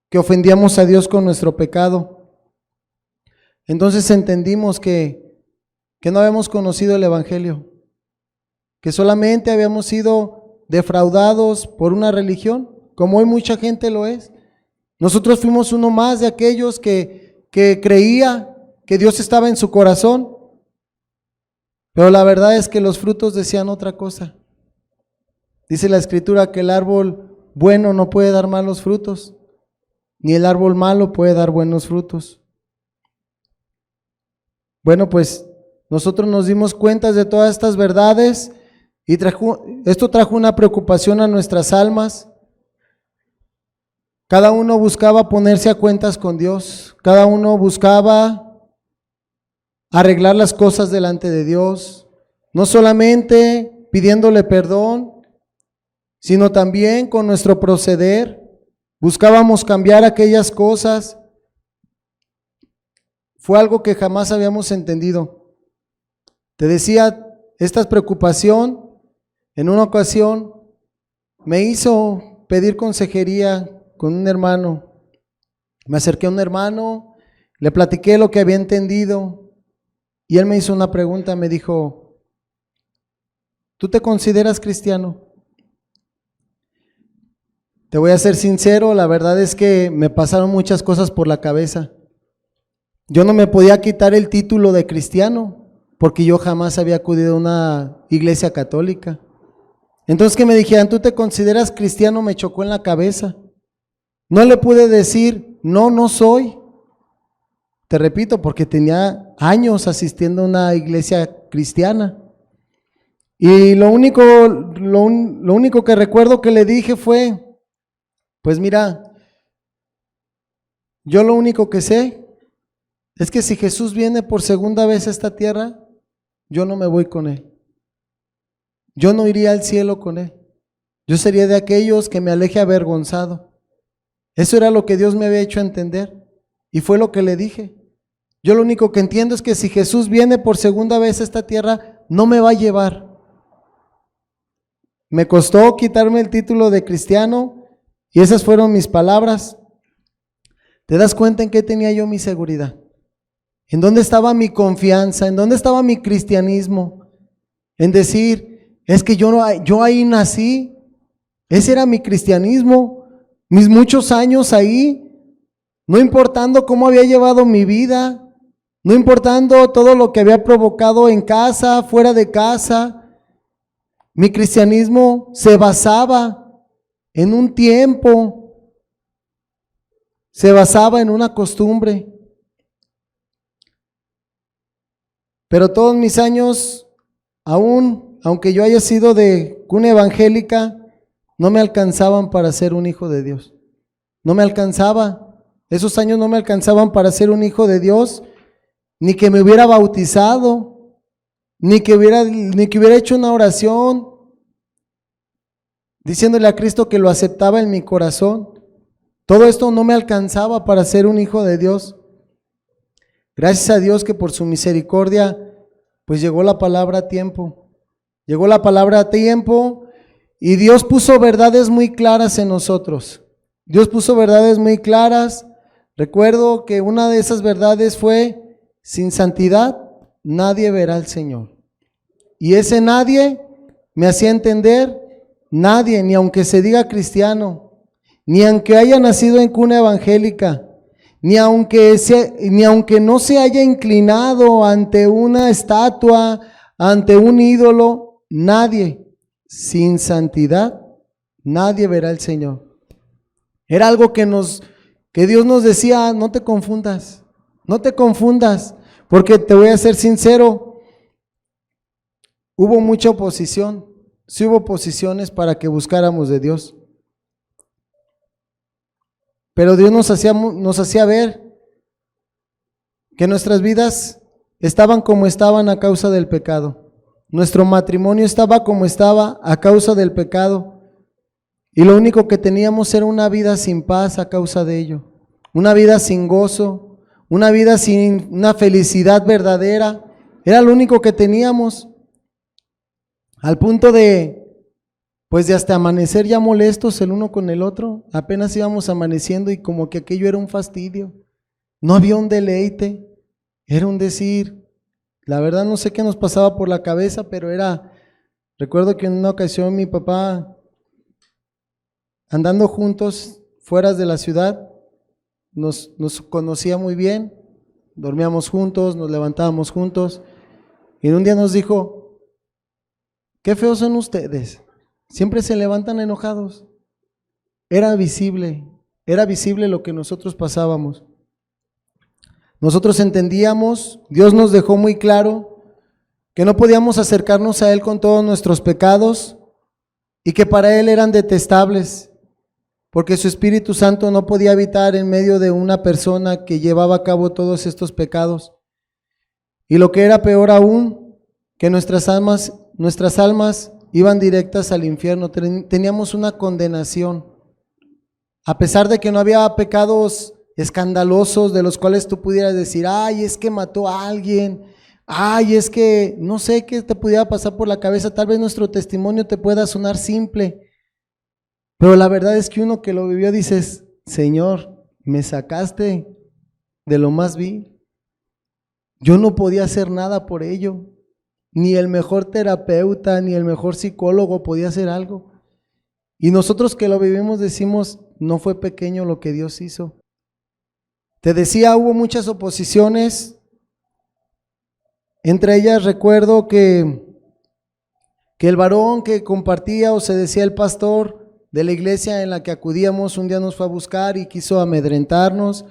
Speaker 2: que ofendíamos a Dios con nuestro pecado. Entonces entendimos que no habíamos conocido el evangelio, que solamente habíamos sido defraudados por una religión, como hoy mucha gente lo es. Nosotros fuimos uno más de aquellos que creía que Dios estaba en su corazón, pero la verdad es que los frutos decían otra cosa. Dice la Escritura que el árbol bueno no puede dar malos frutos, ni el árbol malo puede dar buenos frutos. Bueno, pues nosotros nos dimos cuenta de todas estas verdades y esto trajo una preocupación a nuestras almas. Cada uno buscaba ponerse a cuentas con Dios, cada uno buscaba arreglar las cosas delante de Dios, no solamente pidiéndole perdón, sino también con nuestro proceder. Buscábamos cambiar aquellas cosas. Fue algo que jamás habíamos entendido. Te decía, esta preocupación en una ocasión me hizo pedir consejería con un hermano. Me acerqué a un hermano, le platiqué lo que había entendido y él me hizo una pregunta, me dijo, ¿tú te consideras cristiano? Te voy a ser sincero, la verdad es que me pasaron muchas cosas por la cabeza. Yo no me podía quitar el título de cristiano porque yo jamás había acudido a una iglesia católica. Entonces que me dijeran, ¿tú te consideras cristiano? Me chocó en la cabeza. No le pude decir, no soy. Te repito, porque tenía años asistiendo a una iglesia cristiana. Y lo único que recuerdo que le dije fue, pues mira, yo lo único que sé es que si Jesús viene por segunda vez a esta tierra, yo no me voy con Él. Yo no iría al cielo con Él. Yo sería de aquellos que me aleje avergonzado. Eso era lo que Dios me había hecho entender y fue lo que le dije. Yo lo único que entiendo es que si Jesús viene por segunda vez a esta tierra, no me va a llevar. Me costó quitarme el título de cristiano y esas fueron mis palabras. ¿Te das cuenta en qué tenía yo mi seguridad? ¿En dónde estaba mi confianza? ¿En dónde estaba mi cristianismo? En decir, es que yo ahí nací, ese era mi cristianismo. Mis muchos años ahí, no importando cómo había llevado mi vida, No importando todo lo que había provocado en casa, fuera de casa, mi cristianismo se basaba en un tiempo, se basaba en una costumbre. Pero todos mis años, aunque yo haya sido de cuna evangélica, no me alcanzaban para ser un hijo de Dios. No me alcanzaba. Esos años no me alcanzaban para ser un hijo de Dios, ni que me hubiera bautizado, ni que hubiera hecho una oración diciéndole a Cristo que lo aceptaba en mi corazón. Todo esto no me alcanzaba para ser un hijo de Dios. Gracias a Dios que por su misericordia, pues llegó la palabra a tiempo. Llegó la palabra a tiempo y Dios puso verdades muy claras en nosotros. Dios puso verdades muy claras. Recuerdo que una de esas verdades fue: sin santidad nadie verá al Señor. Y ese nadie me hacía entender, nadie, ni aunque se diga cristiano, ni aunque haya nacido en cuna evangélica, ni aunque no se haya inclinado ante una estatua, ante un ídolo, nadie, sin santidad, nadie verá al Señor. Era algo que Dios nos decía: no te confundas, porque te voy a ser sincero, hubo mucha oposición, sí hubo oposiciones para que buscáramos de Dios. Pero Dios nos hacía ver que nuestras vidas estaban como estaban a causa del pecado. Nuestro matrimonio estaba como estaba a causa del pecado. Y lo único que teníamos era una vida sin paz a causa de ello. Una vida sin gozo, una vida sin una felicidad verdadera. Era lo único que teníamos. Al punto de hasta amanecer ya molestos el uno con el otro. Apenas íbamos amaneciendo y como que aquello era un fastidio. No había un deleite, era un decir. La verdad no sé qué nos pasaba por la cabeza, pero recuerdo que en una ocasión mi papá, andando juntos fuera de la ciudad, nos conocía muy bien, dormíamos juntos, nos levantábamos juntos, y un día nos dijo: qué feos son ustedes. Siempre se levantan enojados. Era visible lo que nosotros pasábamos. Nosotros entendíamos, Dios nos dejó muy claro que no podíamos acercarnos a Él con todos nuestros pecados y que para Él eran detestables, porque su Espíritu Santo no podía habitar en medio de una persona que llevaba a cabo todos estos pecados. Y lo que era peor aún, que nuestras almas iban directas al infierno. Teníamos una condenación. A pesar de que no había pecados escandalosos de los cuales tú pudieras decir: ay, es que mató a alguien, ay, es que no sé qué te pudiera pasar por la cabeza. Tal vez nuestro testimonio te pueda sonar simple, pero la verdad es que uno que lo vivió dices: Señor, me sacaste de lo más vil. Yo no podía hacer nada por ello. Ni el mejor terapeuta, ni el mejor psicólogo podía hacer algo. Y nosotros que lo vivimos decimos: no fue pequeño lo que Dios hizo. Te decía, hubo muchas oposiciones. Entre ellas recuerdo que el varón que compartía o se decía el pastor de la iglesia en la que acudíamos, un día nos fue a buscar y quiso amedrentarnos,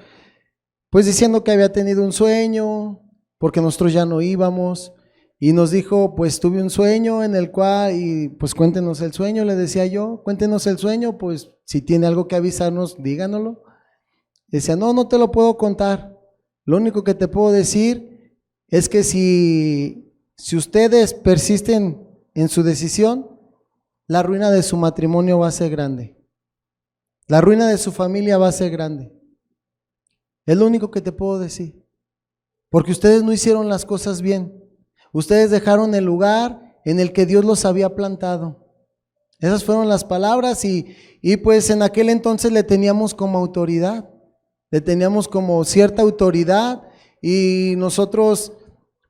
Speaker 2: pues diciendo que había tenido un sueño, porque nosotros ya no íbamos. Y nos dijo: pues tuve un sueño en el cual, y pues cuéntenos el sueño. Le decía yo: cuéntenos el sueño, pues si tiene algo que avisarnos, díganoslo. Decía: no te lo puedo contar. Lo único que te puedo decir es que si ustedes persisten en su decisión, la ruina de su matrimonio va a ser grande. La ruina de su familia va a ser grande. Es lo único que te puedo decir. Porque ustedes no hicieron las cosas bien. Ustedes dejaron el lugar en el que Dios los había plantado. Esas fueron las palabras y pues en aquel entonces le teníamos como autoridad, le teníamos como cierta autoridad y nosotros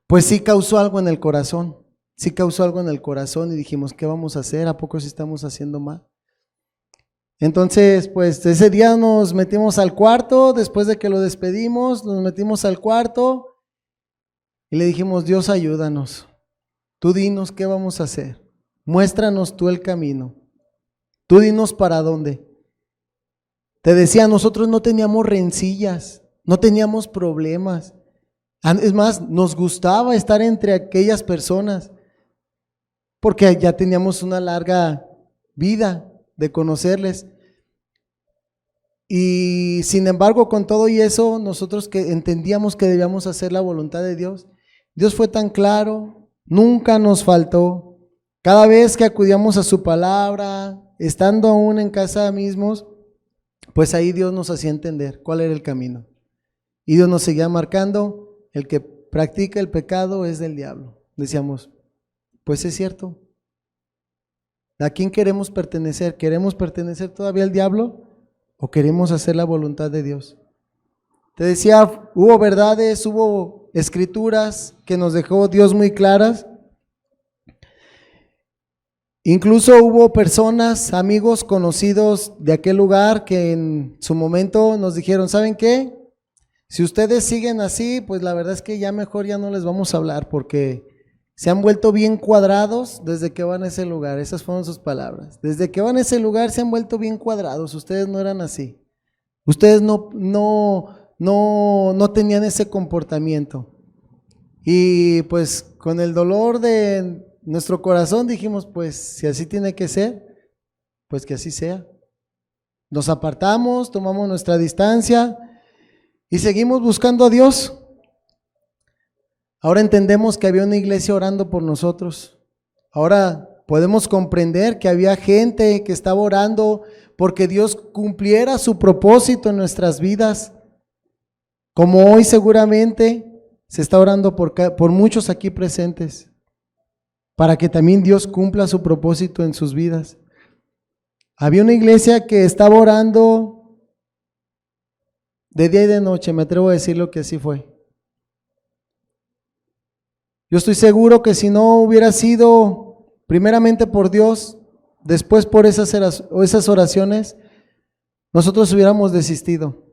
Speaker 2: pues sí causó algo en el corazón, y dijimos: ¿qué vamos a hacer? ¿A poco sí estamos haciendo mal? Entonces pues ese día nos metimos al cuarto, después de que lo despedimos, nos metimos al cuarto. Y le dijimos, Dios, ayúdanos. Tú dinos qué vamos a hacer. Muéstranos tú el camino. Tú dinos para dónde. Te decía, nosotros no teníamos rencillas, no teníamos problemas. Es más, nos gustaba estar entre aquellas personas porque ya teníamos una larga vida de conocerles. Y sin embargo, con todo y eso, nosotros que entendíamos que debíamos hacer la voluntad de Dios, Dios fue tan claro, nunca nos faltó. Cada vez que acudíamos a su palabra, estando aún en casa mismos, pues ahí Dios nos hacía entender cuál era el camino. Y Dios nos seguía marcando, el que practica el pecado es del diablo. Decíamos, pues es cierto. ¿A quién queremos pertenecer? ¿Queremos pertenecer todavía al diablo o queremos hacer la voluntad de Dios? Te decía, hubo verdades, hubo escrituras que nos dejó Dios muy claras. Incluso hubo personas, amigos conocidos de aquel lugar que en su momento nos dijeron, ¿saben qué? Si ustedes siguen así, pues la verdad es que ya mejor ya no les vamos a hablar porque se han vuelto bien cuadrados desde que van a ese lugar. Esas fueron sus palabras. Desde que van a ese lugar se han vuelto bien cuadrados. Ustedes no eran así. Ustedes no tenían ese comportamiento. Y pues con el dolor de nuestro corazón dijimos, pues si así tiene que ser, pues que así sea. Nos apartamos, tomamos nuestra distancia y seguimos buscando a Dios. Ahora entendemos que había una iglesia orando por nosotros. Ahora podemos comprender que había gente que estaba orando porque Dios cumpliera su propósito en nuestras vidas. Como hoy seguramente se está orando por muchos aquí presentes, para que también Dios cumpla su propósito en sus vidas. Había una iglesia que estaba orando de día y de noche, me atrevo a decirlo que así fue. Yo estoy seguro que si no hubiera sido primeramente por Dios, después por esas oraciones, nosotros hubiéramos desistido.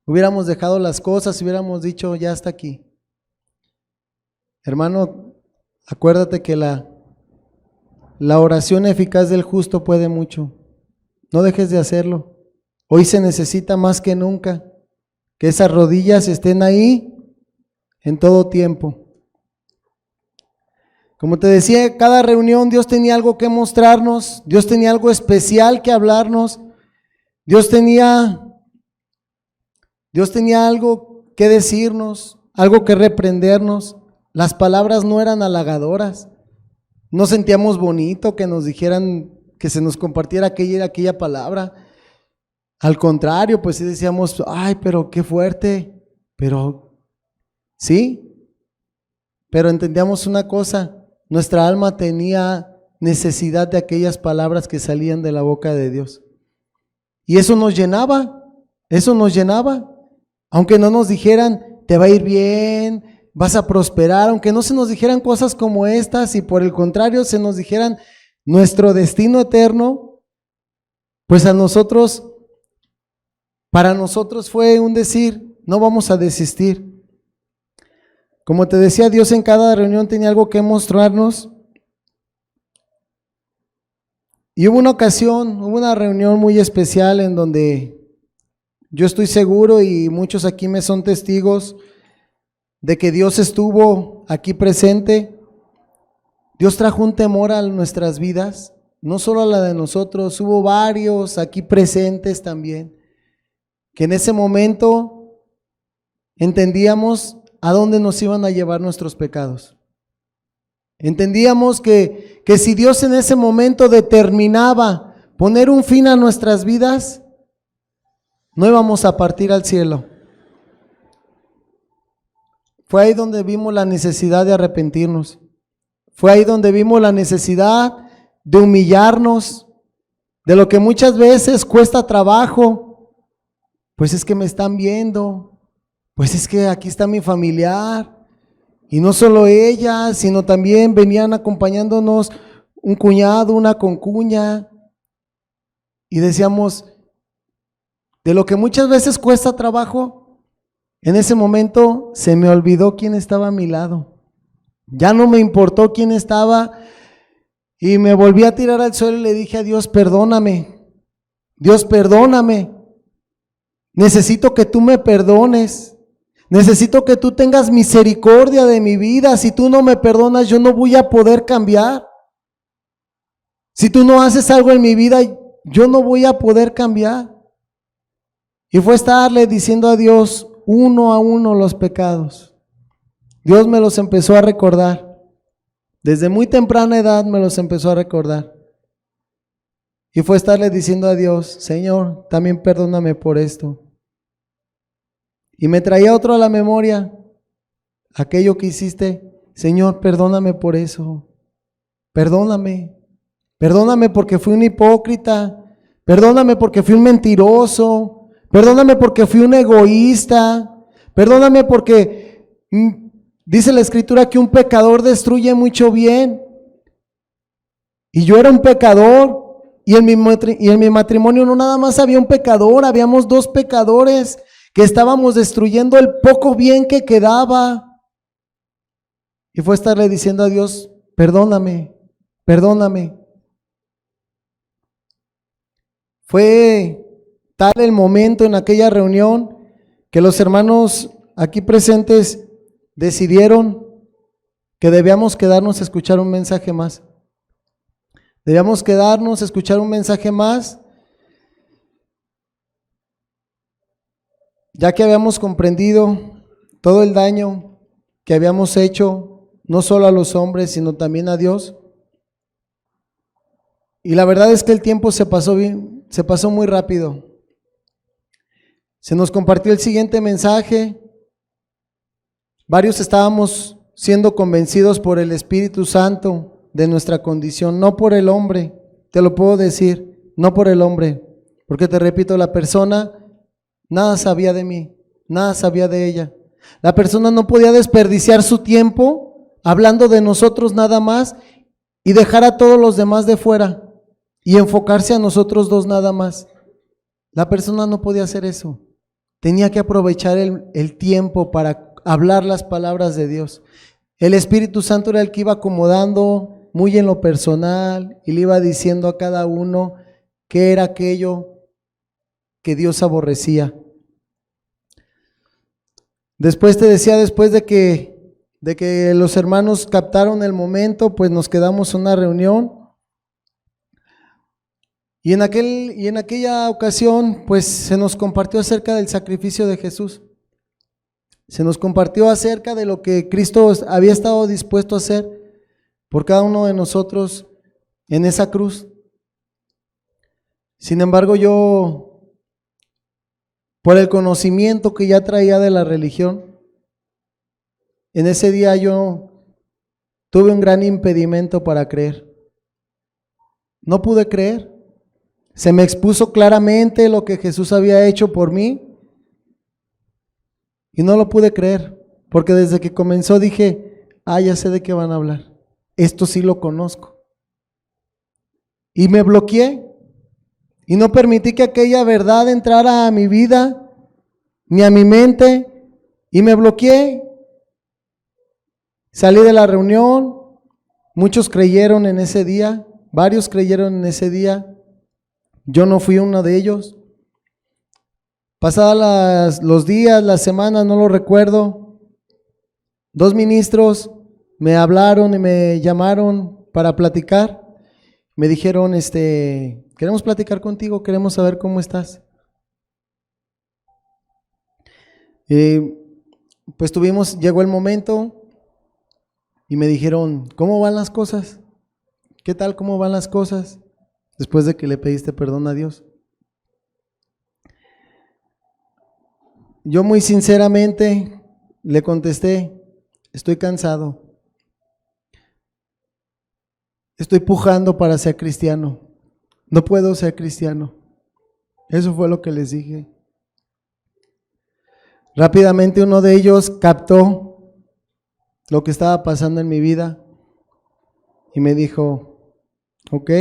Speaker 2: Hubiéramos dejado las cosas, hubiéramos dicho ya hasta aquí. Hermano, acuérdate que la oración eficaz del justo puede mucho. No dejes de hacerlo. Hoy se necesita más que nunca que esas rodillas estén ahí en todo tiempo. Como te decía, cada reunión Dios tenía algo que mostrarnos, Dios tenía algo especial que hablarnos, Dios tenía algo que decirnos, algo que reprendernos. Las palabras no eran halagadoras, no sentíamos bonito que nos dijeran, que se nos compartiera aquella palabra. Al contrario, pues sí decíamos, ay, pero qué fuerte, pero sí, pero entendíamos una cosa, nuestra alma tenía necesidad de aquellas palabras que salían de la boca de Dios. Y eso nos llenaba, aunque no nos dijeran, te va a ir bien, vas a prosperar, aunque no se nos dijeran cosas como estas y por el contrario se nos dijeran nuestro destino eterno, pues para nosotros fue un decir, no vamos a desistir. Como te decía, Dios en cada reunión tenía algo que mostrarnos. Y hubo una reunión muy especial en donde yo estoy seguro y muchos aquí me son testigos de que Dios estuvo aquí presente. Dios trajo un temor a nuestras vidas, no solo a la de nosotros, hubo varios aquí presentes también, que en ese momento entendíamos a dónde nos iban a llevar nuestros pecados. Entendíamos que si Dios en ese momento determinaba poner un fin a nuestras vidas, no íbamos a partir al cielo. Fue ahí donde vimos la necesidad de arrepentirnos. Fue ahí donde vimos la necesidad de humillarnos, de lo que muchas veces cuesta trabajo. Pues es que me están viendo, pues es que aquí está mi familiar, y no solo ella, sino también venían acompañándonos un cuñado, una concuña, y decíamos, de lo que muchas veces cuesta trabajo, En ese momento se me olvidó quién estaba a mi lado. Ya no me importó quién estaba y me volví a tirar al suelo y le dije a Dios, perdóname. Dios, perdóname. Necesito que tú me perdones. Necesito que tú tengas misericordia de mi vida. Si tú no me perdonas, yo no voy a poder cambiar. Si tú no haces algo en mi vida, yo no voy a poder cambiar. Y fue estarle diciendo a Dios uno a uno los pecados. Dios me los empezó a recordar. Desde muy temprana edad me los empezó a recordar. Y fue estarle diciendo a Dios, Señor, también perdóname por esto. Y me traía otro a la memoria, aquello que hiciste, Señor, perdóname por eso. Perdóname. Perdóname porque fui un hipócrita. Perdóname porque fui un mentiroso. Perdóname porque fui un egoísta. Perdóname porque dice la Escritura que un pecador destruye mucho bien. Y yo era un pecador. Y en mi matrimonio no nada más había un pecador, habíamos dos pecadores que estábamos destruyendo el poco bien que quedaba. Y fue estarle diciendo a Dios, perdóname, perdóname. Fue tal el momento en aquella reunión que los hermanos aquí presentes decidieron que debíamos quedarnos a escuchar un mensaje más. Debíamos quedarnos a escuchar un mensaje más, ya que habíamos comprendido todo el daño que habíamos hecho, no solo a los hombres, sino también a Dios. Y la verdad es que el tiempo se pasó bien, se pasó muy rápido. Se nos compartió el siguiente mensaje. Varios estábamos siendo convencidos por el Espíritu Santo de nuestra condición, no por el hombre, te lo puedo decir, no por el hombre, porque te repito, la persona nada sabía de mí, nada sabía de ella. La persona no podía desperdiciar su tiempo hablando de nosotros nada más y dejar a todos los demás de fuera y enfocarse a nosotros dos nada más. La persona no podía hacer eso, tenía que aprovechar el tiempo para hablar las palabras de Dios. El Espíritu Santo era el que iba acomodando muy en lo personal y le iba diciendo a cada uno qué era aquello que Dios aborrecía. Después te decía, después de que los hermanos captaron el momento, pues nos quedamos en una reunión y en aquella ocasión pues se nos compartió acerca del sacrificio de Jesús. Se nos compartió acerca de lo que Cristo había estado dispuesto a hacer por cada uno de nosotros en esa cruz. Sin embargo, yo, por el conocimiento que ya traía de la religión, en ese día yo tuve un gran impedimento para creer. No pude creer. Se me expuso claramente lo que Jesús había hecho por mí y no lo pude creer, porque desde que comenzó dije, ya sé de qué van a hablar. Esto sí lo conozco. Y me bloqueé y no permití que aquella verdad entrara a mi vida ni a mi mente y me bloqueé. Salí de la reunión, muchos creyeron en ese día, varios creyeron en ese día, yo no fui uno de ellos. Pasadas los días, las semanas, no lo recuerdo, 2 ministros me hablaron y me llamaron para platicar. Me dijeron, queremos platicar contigo, queremos saber cómo estás. Pues llegó el momento y me dijeron, ¿cómo van las cosas? ¿Qué tal, cómo van las cosas? Después de que le pediste perdón a Dios. Yo muy sinceramente le contesté, estoy cansado. Estoy pujando para ser cristiano. No puedo ser cristiano. Eso fue lo que les dije. Rápidamente uno de ellos captó lo que estaba pasando en mi vida y me dijo, ok,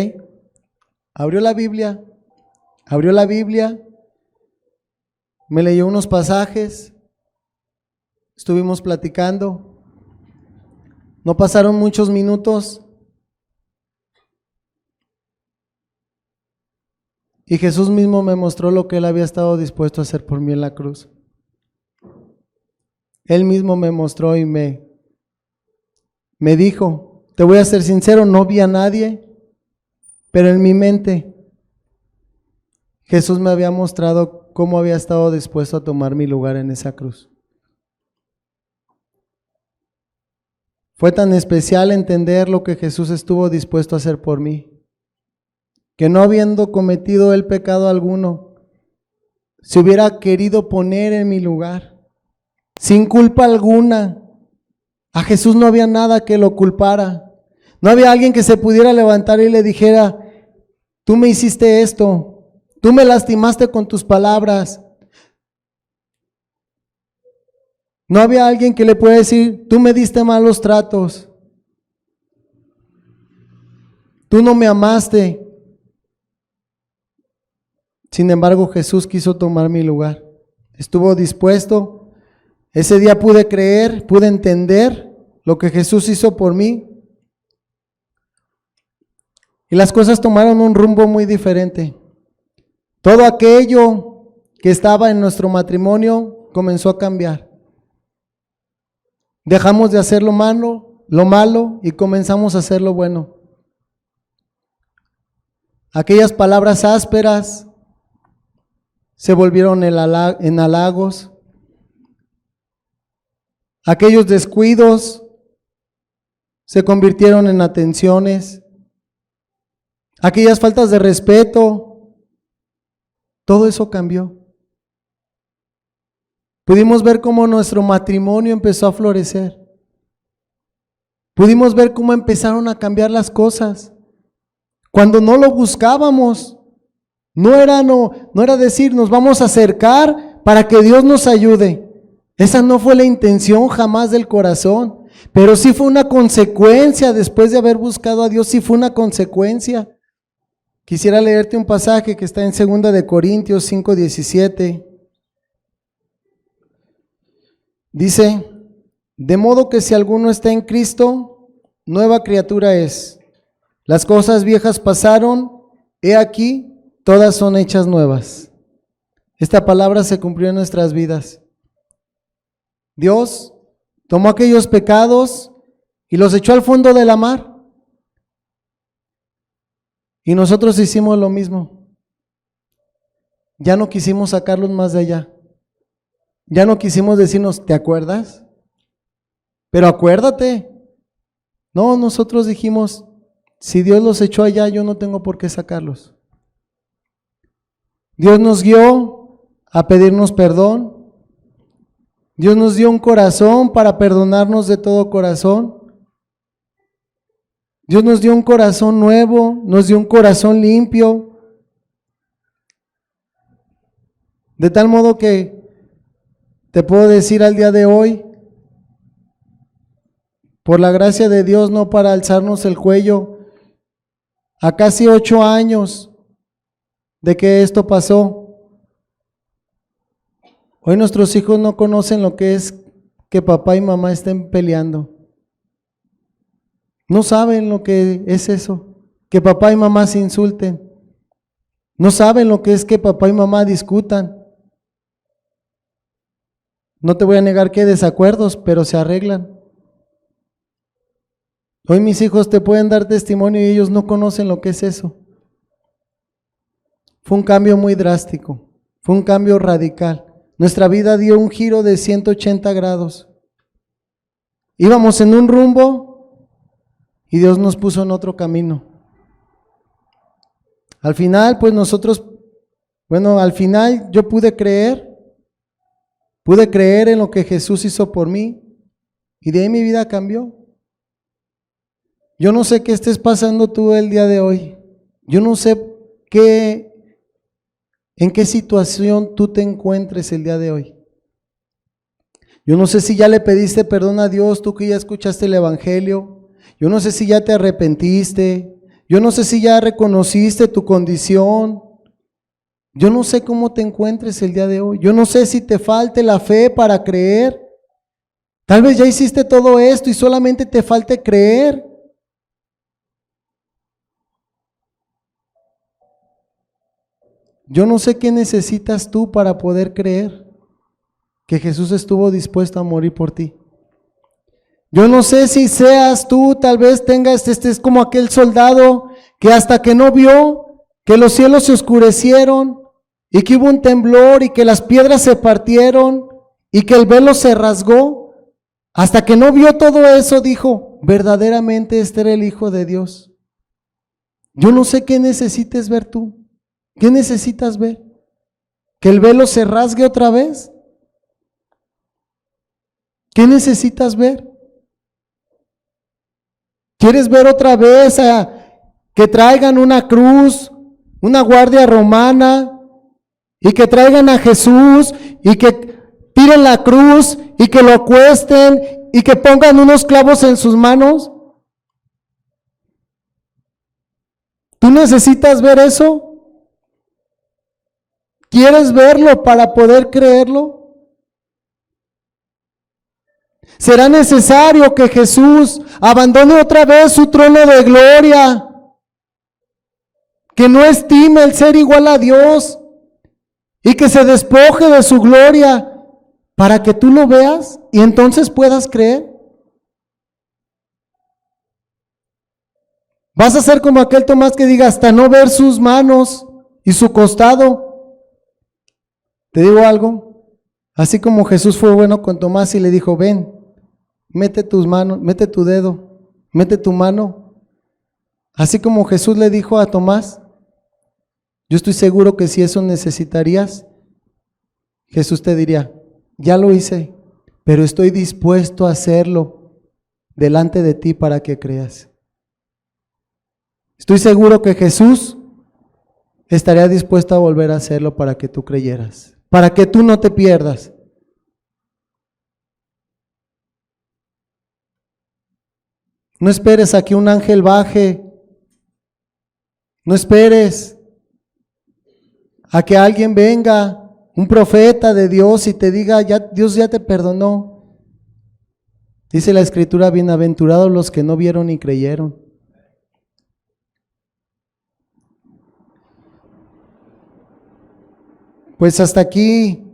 Speaker 2: abrió la Biblia, me leyó unos pasajes estuvimos platicando. No pasaron muchos minutos y Jesús mismo me mostró lo que Él había estado dispuesto a hacer por mí en la cruz. Él mismo me mostró y me dijo, te voy a ser sincero, no vi a nadie, pero en mi mente Jesús me había mostrado cómo había estado dispuesto a tomar mi lugar en esa cruz. Fue tan especial entender lo que Jesús estuvo dispuesto a hacer por mí, que no habiendo cometido el pecado alguno, se hubiera querido poner en mi lugar, sin culpa alguna. A Jesús no había nada que lo culpara. No había alguien que se pudiera levantar y le dijera, tú me hiciste esto, tú me lastimaste con tus palabras. No había alguien que le pueda decir, tú me diste malos tratos, tú no me amaste. Sin embargo, Jesús quiso tomar mi lugar. Estuvo dispuesto. Ese día pude creer, pude entender lo que Jesús hizo por mí. Y las cosas tomaron un rumbo muy diferente. Todo aquello que estaba en nuestro matrimonio comenzó a cambiar. Dejamos de hacer lo malo y comenzamos a hacer lo bueno. Aquellas palabras ásperas se volvieron en halagos. Aquellos descuidos se convirtieron en atenciones. Aquellas faltas de respeto, todo eso cambió. Pudimos ver cómo nuestro matrimonio empezó a florecer. Pudimos ver cómo empezaron a cambiar las cosas. Cuando no lo buscábamos, no era decir, nos vamos a acercar para que Dios nos ayude. Esa no fue la intención jamás del corazón, pero sí fue una consecuencia después de haber buscado a Dios, sí fue una consecuencia. Quisiera leerte un pasaje que está en 2 de Corintios 5:17. Dice, de modo que si alguno está en Cristo, nueva criatura es. Las cosas viejas pasaron, he aquí, todas son hechas nuevas. Esta palabra se cumplió en nuestras vidas. Dios tomó aquellos pecados y los echó al fondo de la mar. Y nosotros hicimos lo mismo. Ya no quisimos sacarlos más de allá. Ya no quisimos decirnos, ¿te acuerdas? Pero acuérdate. No, nosotros dijimos, si Dios los echó allá, yo no tengo por qué sacarlos. Dios nos guió a pedirnos perdón. Dios nos dio un corazón para perdonarnos de todo corazón. Dios nos dio un corazón nuevo, nos dio un corazón limpio. De tal modo que te puedo decir al día de hoy, por la gracia de Dios, no para alzarnos el cuello, a casi 8 años de que esto pasó. Hoy nuestros hijos no conocen lo que es que papá y mamá estén peleando. No saben lo que es eso, que papá y mamá se insulten. No saben lo que es que papá y mamá discutan. No te voy a negar que hay desacuerdos, pero se arreglan. Hoy mis hijos te pueden dar testimonio y ellos no conocen lo que es eso. Fue un cambio muy drástico, fue un cambio radical. Nuestra vida dio un giro de 180 grados. Íbamos en un rumbo y Dios nos puso en otro camino. Al final, pues al final yo pude creer en lo que Jesús hizo por mí y de ahí mi vida cambió. Yo no sé qué estés pasando tú el día de hoy. Yo no sé en qué situación tú te encuentres el día de hoy. Yo no sé si ya le pediste perdón a Dios, tú que ya escuchaste el Evangelio. Yo no sé si ya te arrepentiste. Yo no sé si ya reconociste tu condición. Yo no sé cómo te encuentres el día de hoy. Yo no sé si te falte la fe para creer Tal vez ya hiciste todo esto y solamente te falta creer. Yo no sé qué necesitas tú para poder creer que Jesús estuvo dispuesto a morir por ti. Yo no sé si seas tú, tal vez tengas, estés como aquel soldado que hasta que no vio que los cielos se oscurecieron y que hubo un temblor y que las piedras se partieron y que el velo se rasgó, hasta que no vio todo eso dijo, verdaderamente este era el Hijo de Dios. Yo no sé qué necesites ver tú. ¿Qué necesitas ver? ¿Que el velo se rasgue otra vez? ¿Qué necesitas ver? ¿Quieres ver otra vez que traigan una cruz, una guardia romana, y que traigan a Jesús, y que tiren la cruz, y que lo acuesten, y que pongan unos clavos en sus manos? ¿Tú necesitas ver eso? ¿Quieres verlo para poder creerlo? Será necesario que Jesús abandone otra vez su trono de gloria, que no estime el ser igual a Dios y que se despoje de su gloria para que tú lo veas y entonces puedas creer. Vas a ser como aquel Tomás que diga hasta no ver sus manos y su costado. Te digo algo, así como Jesús fue bueno con Tomás y le dijo, ven, mete tus manos, mete tu dedo, mete tu mano. Así como Jesús le dijo a Tomás, yo estoy seguro que si eso necesitarías, Jesús te diría, ya lo hice, pero estoy dispuesto a hacerlo delante de ti para que creas. Estoy seguro que Jesús estaría dispuesto a volver a hacerlo para que tú creyeras, para que tú no te pierdas. No esperes a que un ángel baje, no esperes a que alguien venga, un profeta de Dios y te diga, ya, Dios ya te perdonó. Dice la Escritura, bienaventurados los que no vieron ni creyeron. Pues hasta aquí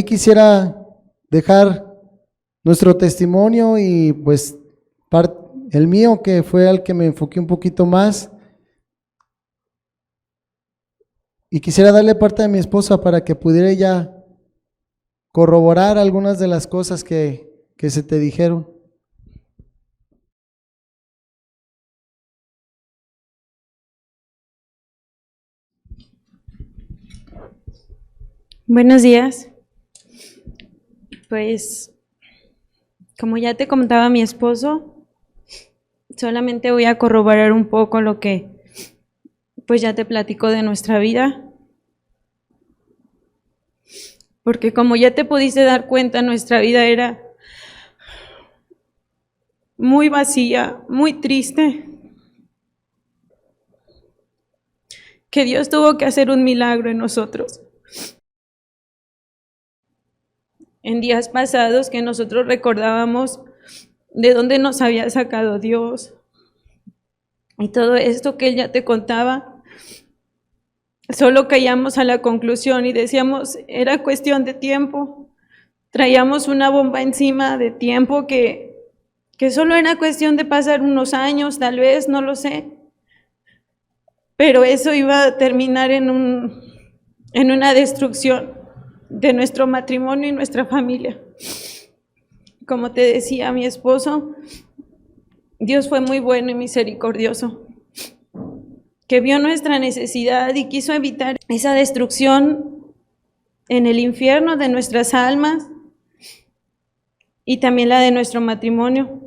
Speaker 2: quisiera dejar nuestro testimonio y pues el mío que fue al que me enfoqué un poquito más. Y quisiera darle parte a mi esposa para que pudiera ella corroborar algunas de las cosas que se te dijeron.
Speaker 3: Buenos días. Pues, como ya te comentaba mi esposo, solamente voy a corroborar un poco lo que pues ya te platico de nuestra vida. Porque como ya te pudiste dar cuenta, nuestra vida era muy vacía, muy triste. Que Dios tuvo que hacer un milagro en nosotros. En días pasados que nosotros recordábamos de dónde nos había sacado Dios y todo esto que Él ya te contaba, solo caíamos a la conclusión y decíamos, era cuestión de tiempo. Traíamos una bomba encima de tiempo que solo era cuestión de pasar unos años, tal vez, no lo sé. Pero eso iba a terminar en una destrucción de nuestro matrimonio y nuestra familia. Como te decía mi esposo, Dios fue muy bueno y misericordioso, que vio nuestra necesidad y quiso evitar esa destrucción en el infierno de nuestras almas y también la de nuestro matrimonio.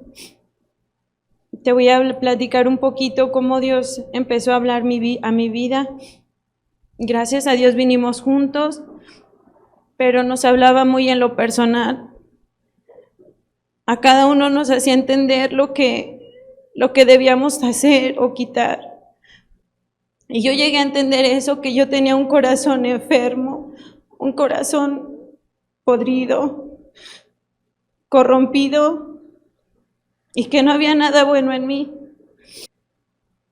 Speaker 3: Te voy a platicar un poquito cómo Dios empezó a hablar a mi vida. Gracias a Dios vinimos juntos, pero nos hablaba muy en lo personal. A cada uno nos hacía entender lo que debíamos hacer o quitar. Y yo llegué a entender eso, que yo tenía un corazón enfermo, un corazón podrido, corrompido y que no había nada bueno en mí.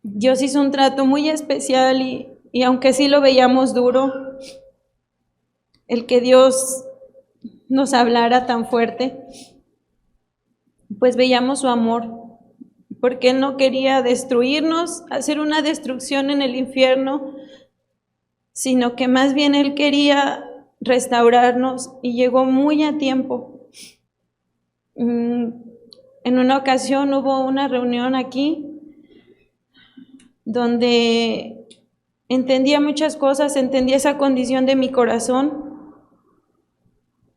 Speaker 3: Dios hizo un trato muy especial y aunque sí lo veíamos duro, el que Dios nos hablara tan fuerte, pues veíamos su amor, porque Él no quería destruirnos, hacer una destrucción en el infierno, sino que más bien Él quería restaurarnos y llegó muy a tiempo. En una ocasión hubo una reunión aquí donde entendía muchas cosas, entendía esa condición de mi corazón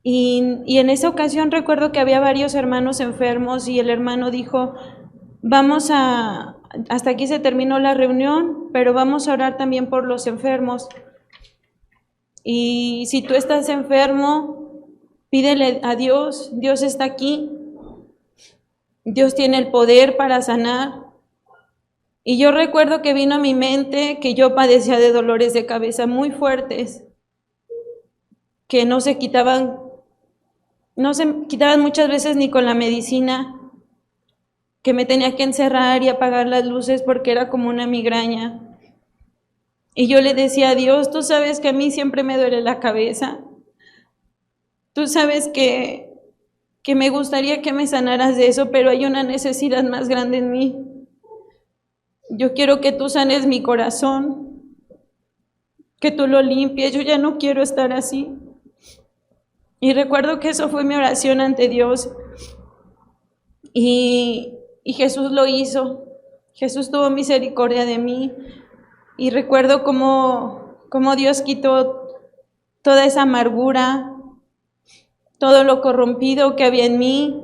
Speaker 3: y en esa ocasión recuerdo que había varios hermanos enfermos y el hermano dijo, hasta aquí se terminó la reunión, pero vamos a orar también por los enfermos. Y si tú estás enfermo, pídele a Dios, Dios está aquí, Dios tiene el poder para sanar. Y yo recuerdo que vino a mi mente que yo padecía de dolores de cabeza muy fuertes, que no se quitaban muchas veces ni con la medicina, que me tenía que encerrar y apagar las luces porque era como una migraña. Y yo le decía a Dios, tú sabes que a mí siempre me duele la cabeza, tú sabes que me gustaría que me sanaras de eso, pero hay una necesidad más grande en mí. Yo quiero que tú sanes mi corazón, que tú lo limpies, yo ya no quiero estar así. Y recuerdo que eso fue mi oración ante Dios. Y Jesús lo hizo. Jesús tuvo misericordia de mí. Y recuerdo cómo Dios quitó toda esa amargura, todo lo corrompido que había en mí.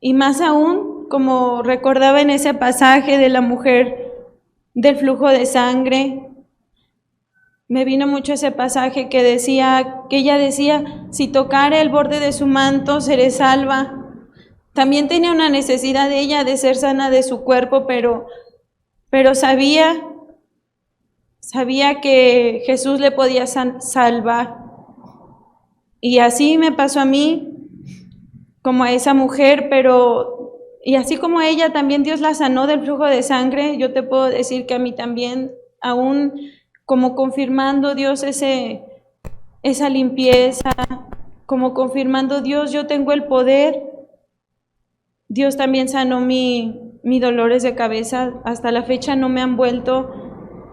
Speaker 3: Y más aún, como recordaba en ese pasaje de la mujer del flujo de sangre, me vino mucho ese pasaje que ella decía, si tocare el borde de su manto, seré salva. También tenía una necesidad de ella de ser sana de su cuerpo, pero sabía que Jesús le podía salvar. Y así me pasó a mí, como a esa mujer, y así como a ella también Dios la sanó del flujo de sangre, yo te puedo decir que a mí también, aún como confirmando Dios esa limpieza, como confirmando Dios, yo tengo el poder. Dios también sanó mi dolores de cabeza, hasta la fecha no me han vuelto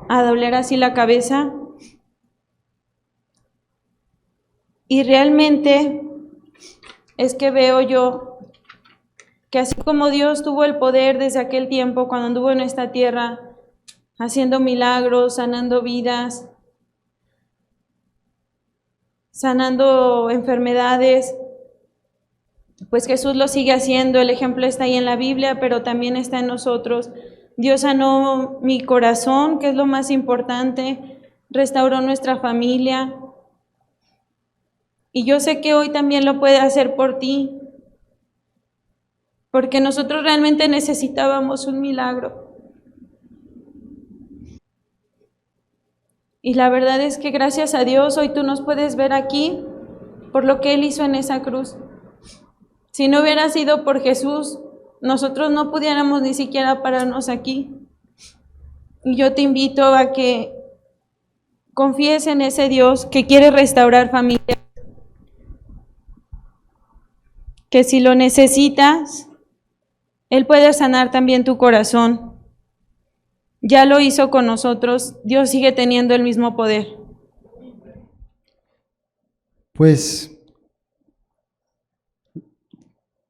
Speaker 3: a doler así la cabeza. Y realmente es que veo yo que así como Dios tuvo el poder desde aquel tiempo cuando anduvo en esta tierra, haciendo milagros, sanando vidas, sanando enfermedades, pues Jesús lo sigue haciendo. El ejemplo está ahí en la Biblia, pero también está en nosotros. Dios sanó mi corazón, que es lo más importante, restauró nuestra familia, y yo sé que hoy también lo puede hacer por ti, porque nosotros realmente necesitábamos un milagro. Y la verdad es que gracias a Dios hoy tú nos puedes ver aquí por lo que Él hizo en esa cruz. Si no hubiera sido por Jesús, nosotros no pudiéramos ni siquiera pararnos aquí. Y yo te invito a que confíes en ese Dios que quiere restaurar familias, que si lo necesitas, Él puede sanar también tu corazón. Ya lo hizo con nosotros, Dios sigue teniendo el mismo poder.
Speaker 2: Pues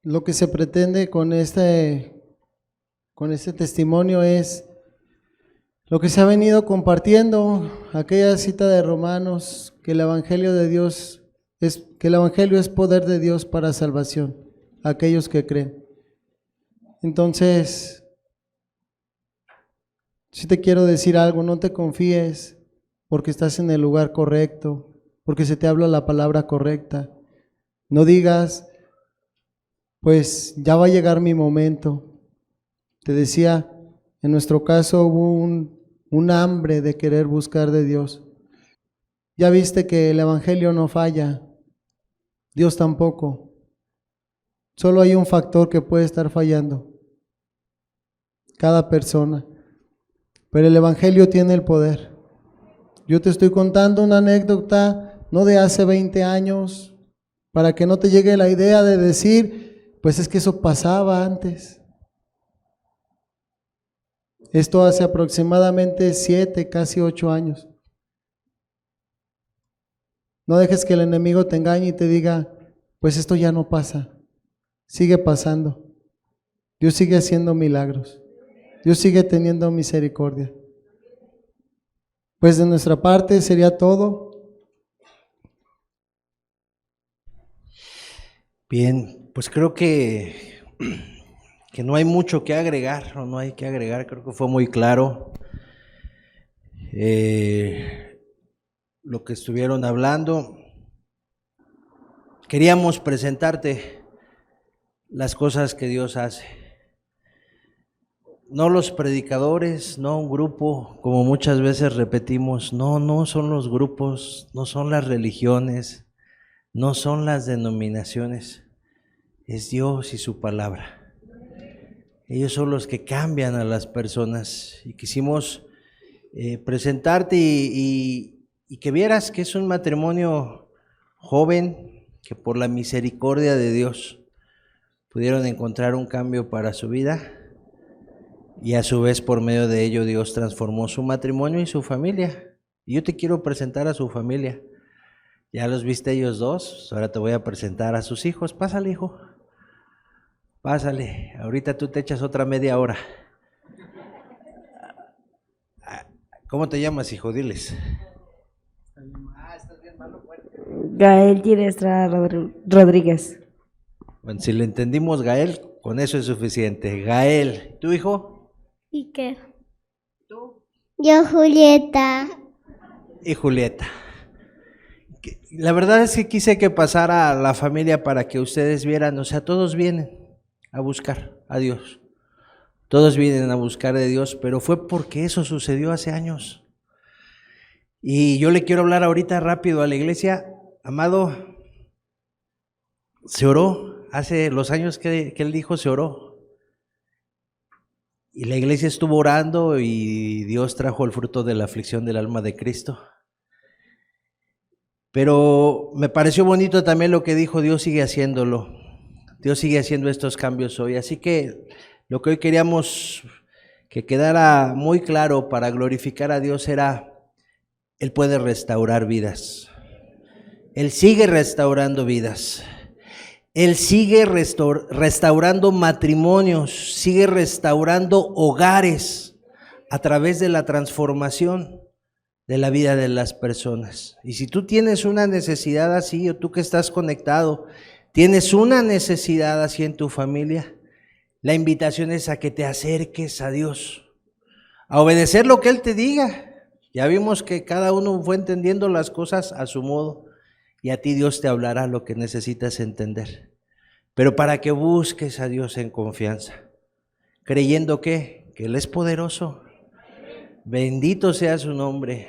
Speaker 2: lo que se pretende con este testimonio es lo que se ha venido compartiendo, aquella cita de Romanos, que el Evangelio de Dios que el Evangelio es poder de Dios para salvación a aquellos que creen. Entonces, si te quiero decir algo, no te confíes porque estás en el lugar correcto, porque se te habla la palabra correcta. No digas, pues ya va a llegar mi momento. Te decía, en nuestro caso hubo un hambre de querer buscar de Dios. Ya viste que el Evangelio no falla, Dios tampoco. Solo hay un factor que puede estar fallando. Cada persona. Pero el Evangelio tiene el poder. Yo te estoy contando una anécdota, no de hace 20 años, para que no te llegue la idea de decir, pues es que eso pasaba antes. Esto hace aproximadamente 7, casi 8 años. No dejes que el enemigo te engañe y te diga, pues esto ya no pasa. Sigue pasando. Dios sigue haciendo milagros. Dios sigue teniendo misericordia. Pues de nuestra parte sería todo.
Speaker 1: Bien, pues creo que no hay mucho que agregar, o no hay que agregar, creo que fue muy claro lo que estuvieron hablando. Queríamos presentarte las cosas que Dios hace. No los predicadores, no un grupo, como muchas veces repetimos, no son los grupos, no son las religiones, no son las denominaciones, es Dios y su palabra. Ellos son los que cambian a las personas y quisimos presentarte y que vieras que es un matrimonio joven que por la misericordia de Dios pudieron encontrar un cambio para su vida. Y a su vez, por medio de ello, Dios transformó su matrimonio y su familia. Y yo te quiero presentar a su familia. Ya los viste ellos dos, ahora te voy a presentar a sus hijos. Pásale, hijo. Pásale. Ahorita tú te echas otra media hora. ¿Cómo te llamas, hijo? Diles. Estás bien malo, fuerte.
Speaker 4: Gael Ginestra Rodríguez.
Speaker 1: Bueno, si le entendimos Gael, con eso es suficiente. Gael, ¿tu hijo?
Speaker 5: Iker. ¿Tú? Yo, Julieta.
Speaker 1: Y Julieta. La verdad es que quise que pasara la familia para que ustedes vieran, o sea, todos vienen a buscar a Dios. Todos vienen a buscar de Dios, pero fue porque eso sucedió hace años. Y yo le quiero hablar ahorita rápido a la iglesia. Amado, se oró, hace los años que él dijo se oró. Y la iglesia estuvo orando y Dios trajo el fruto de la aflicción del alma de Cristo. Pero me pareció bonito también lo que dijo, Dios sigue haciéndolo. Dios sigue haciendo estos cambios hoy. Así que lo que hoy queríamos que quedara muy claro para glorificar a Dios era, Él puede restaurar vidas. Él sigue restaurando vidas. Él sigue restaurando matrimonios, sigue restaurando hogares a través de la transformación de la vida de las personas. Y si tú tienes una necesidad así, o tú que estás conectado, tienes una necesidad así en tu familia, la invitación es a que te acerques a Dios, a obedecer lo que Él te diga. Ya vimos que cada uno fue entendiendo las cosas a su modo. Y a ti Dios te hablará lo que necesitas entender. Pero para que busques a Dios en confianza, creyendo que Él es poderoso. Bendito sea su nombre.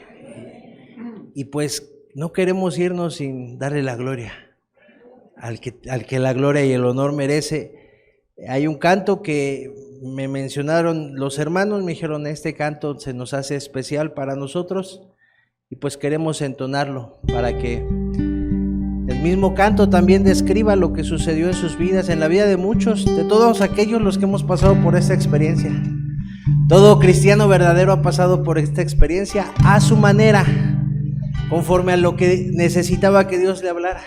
Speaker 1: Y pues no queremos irnos sin darle la gloria al que la gloria y el honor merece. Hay un canto que me mencionaron los hermanos, me dijeron, este canto se nos hace especial para nosotros. Y pues queremos entonarlo para que el mismo canto también describa lo que sucedió en sus vidas, en la vida de muchos, de todos aquellos los que hemos pasado por esta experiencia. Todo cristiano verdadero ha pasado por esta experiencia a su manera, conforme a lo que necesitaba que Dios le hablara.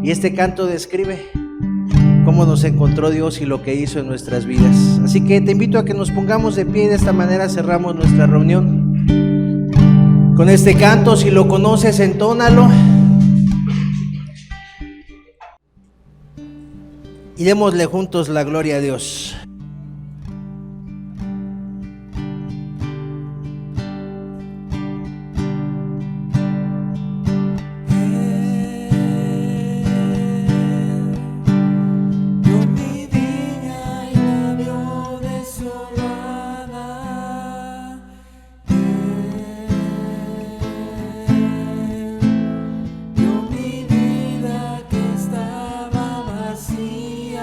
Speaker 1: Y este canto describe cómo nos encontró Dios y lo que hizo en nuestras vidas. Así que te invito a que nos pongamos de pie y de esta manera cerramos nuestra reunión. Con este canto, si lo conoces, entónalo. Y démosle juntos la gloria a Dios.
Speaker 6: Dio mi vida que estaba vacía.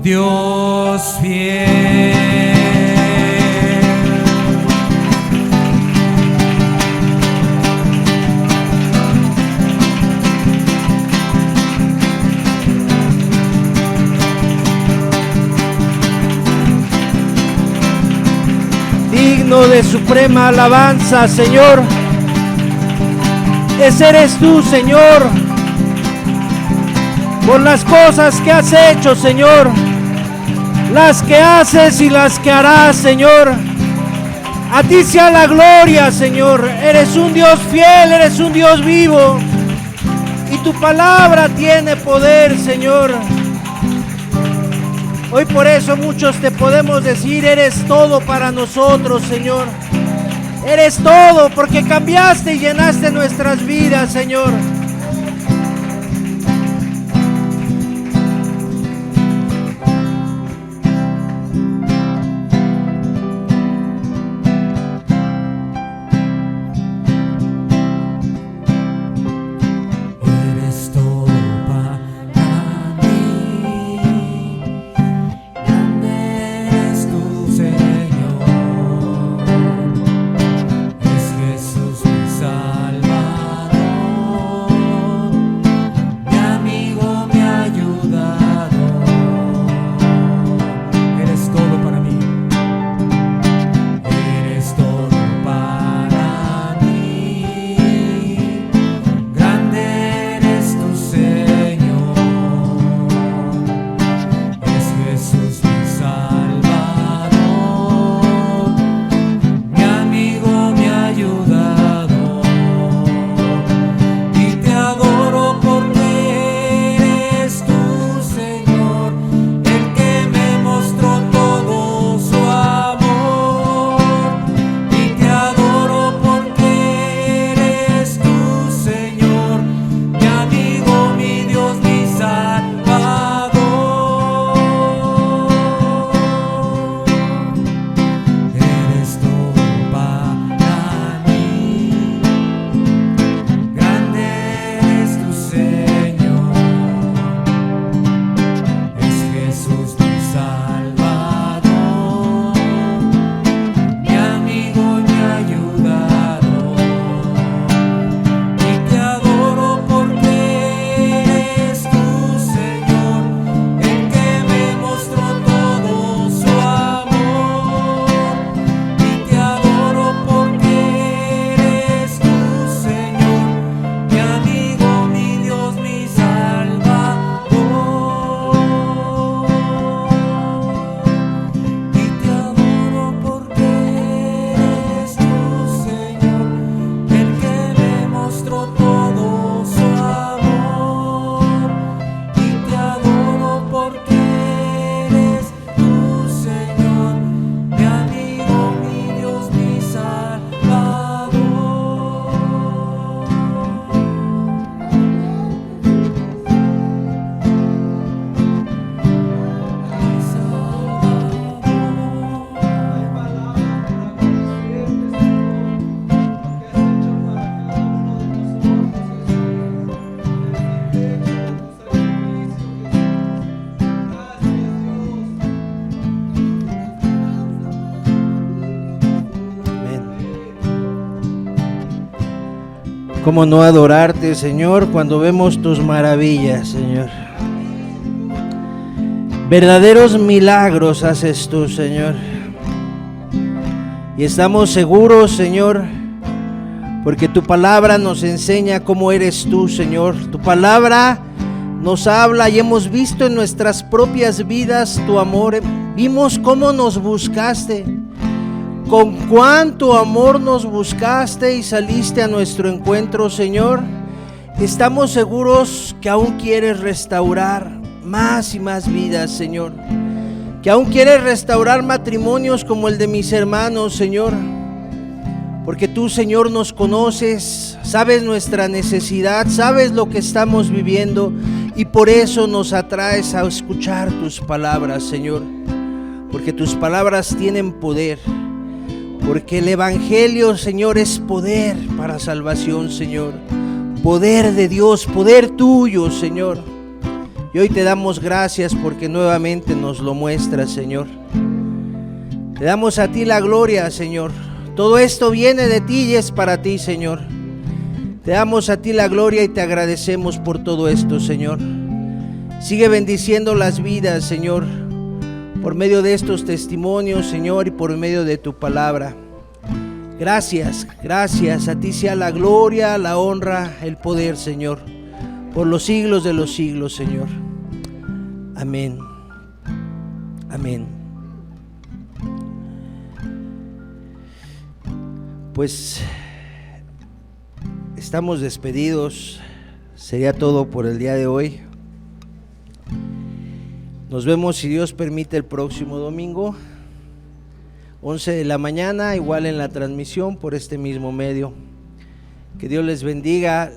Speaker 6: Dios fiel.
Speaker 1: Digno de suprema alabanza, Señor. Ese eres tú, Señor, por las cosas que has hecho, Señor, las que haces y las que harás, Señor. A ti sea la gloria, Señor. Eres un Dios fiel, eres un Dios vivo, y tu palabra tiene poder, Señor. Hoy por eso muchos te podemos decir, eres todo para nosotros, Señor. Eres todo porque cambiaste y llenaste nuestras vidas, Señor.
Speaker 6: Eres todo para mí, grande eres tu Señor, es Jesús mi Salvador, mi amigo me ha ayudado, eres todo para mí, eres todo para mí, grande eres tu Señor, es Jesús mi Salvador, mi amigo me ha ayudado, y te adoro porque eres tu Señor, el que me mostró todo su amor, y te adoro porque eres tu Señor, mi amigo, mi Dios, mi Salvador. Eres todo para mí, grande eres tu Señor, es Jesús mi Salvador, mi amigo me ha ayudado, y te adoro porque eres tu Señor, el que me mostró todo su amor, y te adoro porque eres tu Señor, mi amigo, mi Dios, mi Salvador, y te adoro porque eres tu Señor, el que me mostró todo su amor, y te adoro porque eres tu Señor, mi amigo, mi Dios, mi Salvador.
Speaker 1: ¿Cómo no adorarte, Señor, cuando vemos tus maravillas, Señor? Verdaderos milagros haces tú, Señor. Y estamos seguros, Señor, porque tu palabra nos enseña cómo eres tú, Señor. Tu palabra nos habla y hemos visto en nuestras propias vidas tu amor. Vimos cómo nos buscaste, con cuánto amor nos buscaste y saliste a nuestro encuentro, Señor. Estamos seguros que aún quieres restaurar más y más vidas, Señor. Que aún quieres restaurar matrimonios como el de mis hermanos, Señor. Porque tú, Señor, nos conoces, sabes nuestra necesidad, sabes lo que estamos viviendo, y por eso nos atraes a escuchar tus palabras, Señor. Porque tus palabras tienen poder. Porque el Evangelio, Señor, es poder para salvación, Señor. Poder de Dios, poder tuyo, Señor. Y hoy te damos gracias porque nuevamente nos lo muestras, Señor. Te damos a ti la gloria, Señor. Todo esto viene de ti y es para ti, Señor. Te damos a ti la gloria y te agradecemos por todo esto, Señor. Sigue bendiciendo las vidas, Señor, por medio de estos testimonios, Señor, y por medio de tu palabra. Gracias, gracias. A ti sea la gloria, la honra, el poder, Señor, por los siglos de los siglos, Señor. Amén. Amén. Pues estamos despedidos. Sería todo por el día de hoy. Nos vemos, si Dios permite, el próximo domingo, 11 de la mañana, igual en la transmisión por este mismo medio. Que Dios les bendiga.